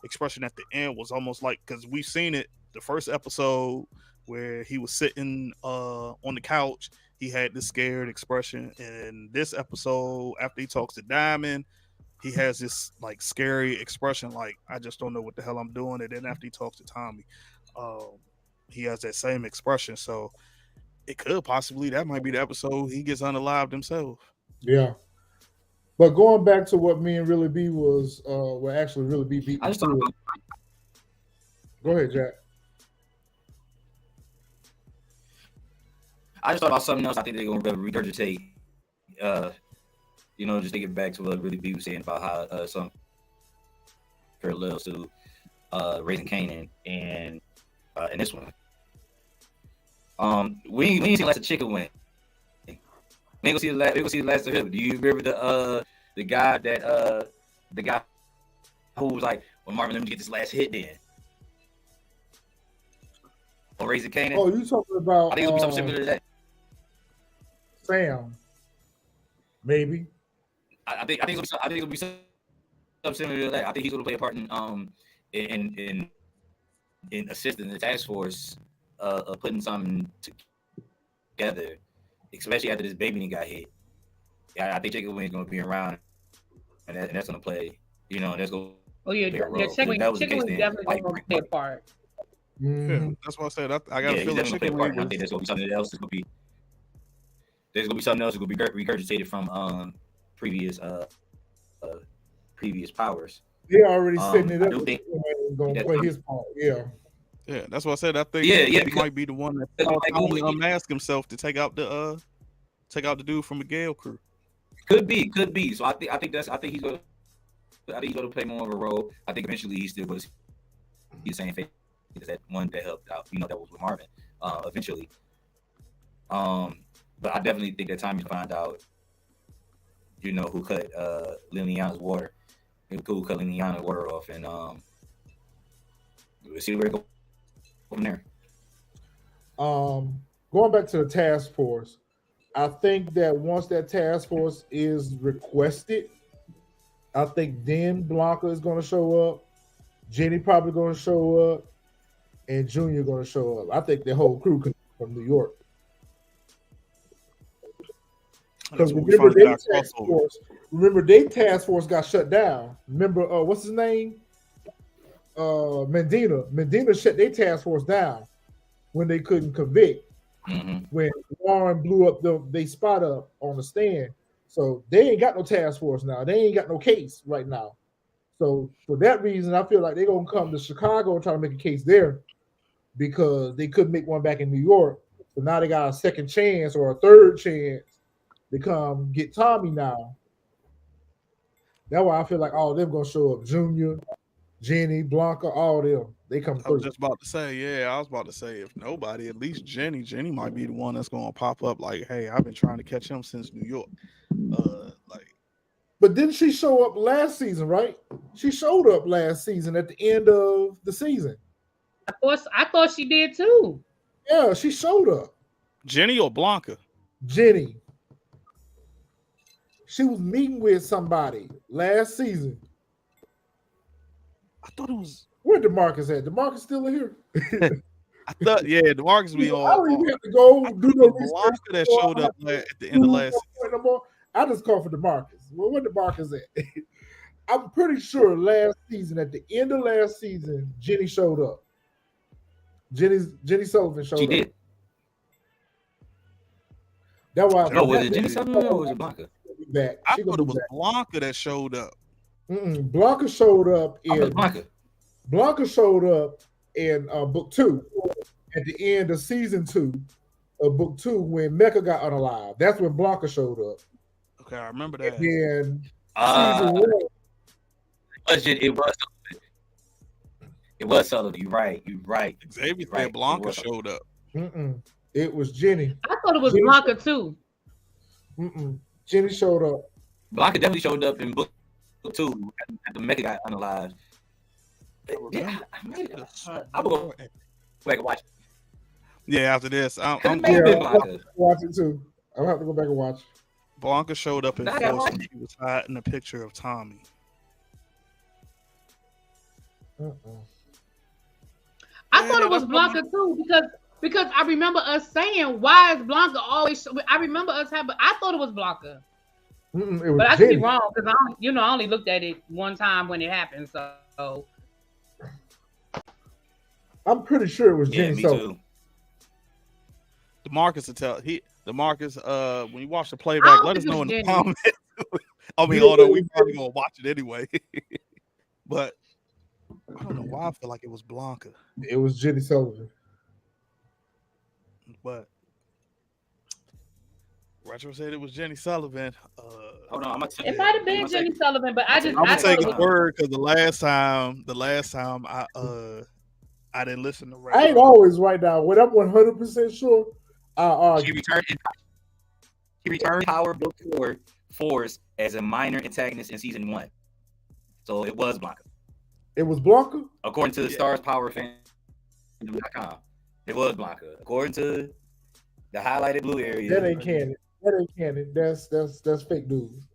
expression at the end was almost like, because we've seen it the first episode where he was sitting on the couch, he had this scared expression, and this episode after he talks to Diamond, he has this like scary expression, like I just don't know what the hell I'm doing. And then after he talks to Tommy, he has that same expression. So it could possibly, that might be the episode he gets unalived himself. Yeah. But going back to what me and Really B was, actually Really B beat. I just thought about. Go ahead, Jack. I just thought about something else. I think they're going to regurgitate. Just take it back to what Really B was saying about how some parallels to Raising Kanan and this one. We ain't seen last of Chicken win. We ain't gonna see the last of him. Do you remember the guy who was like, when Marvin, let me get this last hit then? On Raising Kanan? Oh, you talking about? I think it'll be something similar to that. Sam, maybe. I think it'll be something similar to that. I think he's gonna play a part in assisting the task force of putting something together, especially after this baby got hit. Yeah, I think Jacob Wynn is going to be around, and that's going to play. That's going. Oh yeah, Chicken Wynn definitely going to play a part. Yeah, that's what I said. I got a feeling Chicken Wynn. I think there's going to be something else. There's going to be something else that's going to be regurgitated from previous powers. He already setting it up. He's going to play his part. Yeah. Yeah, that's what I said. I think he might be the one that only unmask himself to take out the dude from Miguel crew. Could be. So I think he's going to play more of a role. I think eventually he still was the same face as that one that helped out. That was with Marvin. Eventually. But I definitely think that time to find out. Who cut Liliana's water? Who cut Liliana's water off, and we'll see where it goes from there. Going back to the task force, I think that once that task force is requested, I think then Blanca is going to show up. Jenny probably going to show up. and Junior going to show up. I think the whole crew could from New York. Because remember, their task force got shut down. Remember, what's his name? Medina shut their task force down when they couldn't convict. When Warren blew up they spot up on the stand. So they ain't got no task force now. They ain't got no case right now. So for that reason, I feel like they're gonna come to Chicago and try to make a case there because they couldn't make one back in New York. So now they got a second chance or a third chance to come get Tommy now. That's why I feel like all of them gonna show up. Junior, Jenny, Blanca, all of them. They come through. I was just about to say, I was about to say, if nobody, at least Jenny might be the one that's gonna pop up like, hey, I've been trying to catch him since New York. But didn't she show up last season, right? She showed up last season at the end of the season. I thought she did too. Yeah, she showed up. Jenny or Blanca? Jenny. She was meeting with somebody last season. I thought it was. Where DeMarcus at? DeMarcus still in here? I thought, DeMarcus be on. I don't even have to go do no research. Blanca that showed up at the end of last season. I just called for DeMarcus. Well, where DeMarcus at? I'm pretty sure last season, at the end of last season, Jenny showed up. Jenny Sullivan showed up. She did. That's why. No, was it Jenny Sullivan or was it Blanca? I thought it was Blanca that showed up. Blanca showed up in Blanca showed up in book 2 at the end of season 2 of book 2 when Mecca got unalive. That's when Blanca showed up. Okay, I remember that. And season 1, it was Sullivan. You're right. Xavier said Blanca showed up. It was Jenny. I thought it was Jenny. Blanca too. Jenny showed up. Blanca definitely showed up in book 2 after Mecca got unalive. Yeah, I'm gonna go back and watch it. Yeah, after this, I'm watch it too. I'll have to go back and watch. Blanca showed up in Force and she was hiding a picture of Tommy. I thought it was Blanca too because I remember us saying, "Why is Blanca always?" I remember us having. I thought it was Blanca, but I could be wrong because I only looked at it one time when it happened. So I'm pretty sure it was Jenny. Me too. DeMarcus to tell DeMarcus, when you watch the playback, let us know in the comments. I mean, although we probably gonna watch it anyway, but I don't know why I feel like it was Blanca. It was Jenny Sullivan. But Retro said it was Jenny Sullivan. Hold on, it might have been Jenny Sullivan, but I'm gonna take his word because the last time I didn't listen to Retro. I ain't always right now. When I'm 100% sure, She returned Power Book 4 Force as a minor antagonist in season 1. So it was Blanca. It was Blanca? According to the Stars Power Fandom.com. It was Blanca. According to the highlighted blue area. That ain't canon. That's fake news.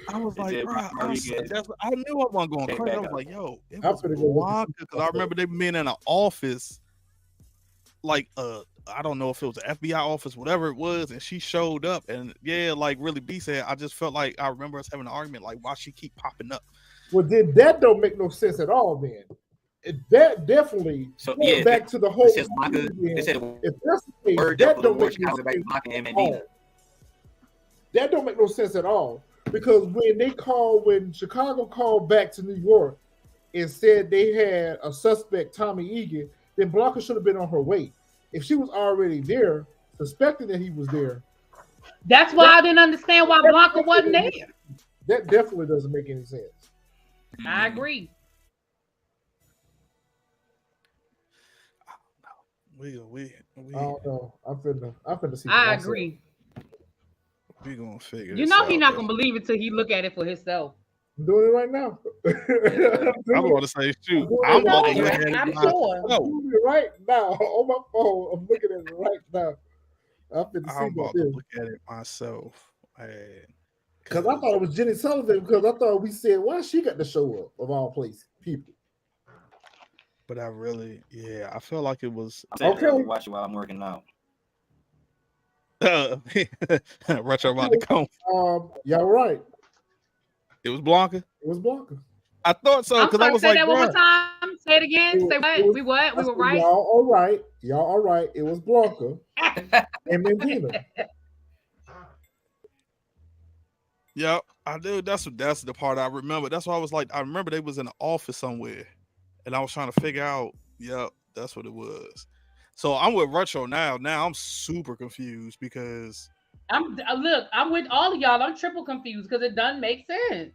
I was like, bro, I knew I wasn't going crazy. I was like, yo, it was Blanca because I remember they being in an office, like I don't know if it was an FBI office, whatever it was, and she showed up, and like really B said, I just felt like I remember us having an argument, like why she keep popping up. Well, then that don't make no sense at all. Then that definitely back to the whole. If that's the case, that don't make no sense at all. That don't make no sense at all. Because when Chicago called back to New York and said they had a suspect, Tommy Egan, then Blanca should have been on her way. If she was already there, suspecting that he was there. That's why I didn't understand why Blanca wasn't there. That definitely doesn't make any sense. I agree. I don't know. I'm finna see. I agree. We gonna figure. You know he's not gonna believe it till he look at it for himself. I'm doing it right now. I'm going to say, shoot. I'm going to look at it. I'm sure. I'm doing it right now on my phone. I'm looking at it right now. I'm about to look at it myself. And Because I thought it was Jenny Sullivan, because I thought we said, why she got to show up of all places, people. But I feel like it was okay. Watch it while I'm working out. Retro about to come. Y'all right. It was Blanca. It was Blanca. I thought so because I was say like, that one more time. Say it again. Say what? We were right. Y'all all right. Y'all all right. It was Blanca and Medina. Yeah, I do. That's the part I remember. That's why I was like, I remember they was in the office somewhere, and I was trying to figure out. Yep, that's what it was. So I'm with Retro now. Now I'm super confused because I'm with all of y'all. I'm triple confused because it doesn't make sense.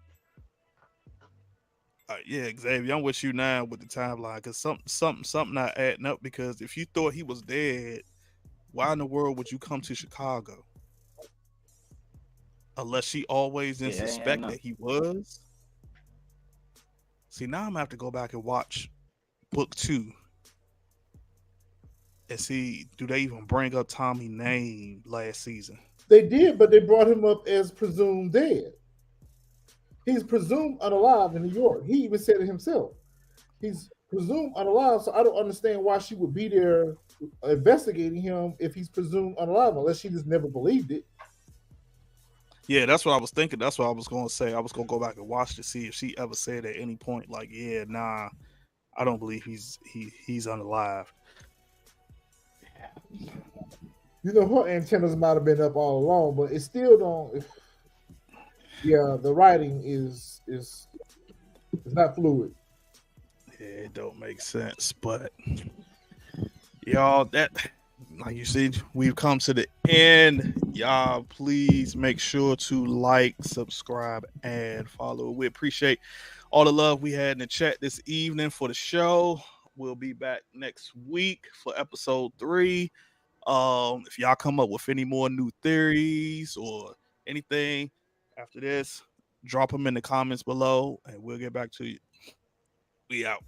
Yeah, Xavier, I'm with you now with the timeline because something not adding up. Because if you thought he was dead, why in the world would you come to Chicago? Unless she always didn't suspect that he was. See, now I'm gonna have to go back and watch book 2 and see, do they even bring up Tommy's name last season? They did, but they brought him up as presumed dead. He's presumed unalive in New York. He even said it himself. He's presumed unalive, so I don't understand why she would be there investigating him if he's presumed unalive, unless she just never believed it. Yeah, that's what I was thinking. That's what I was going to say. I was going to go back and watch to see if she ever said at any point, like, yeah, nah, I don't believe he's unalive. You know, her antennas might have been up all along, but it still don't. Yeah, the writing is not fluid. Yeah, it don't make sense, but y'all, that, like you see, we've come to the end. Y'all, please make sure to like, subscribe, and follow. We appreciate all the love we had in the chat this evening for the show. We'll be back next week for episode 3. If y'all come up with any more new theories or anything after this, drop them in the comments below and we'll get back to you. We out.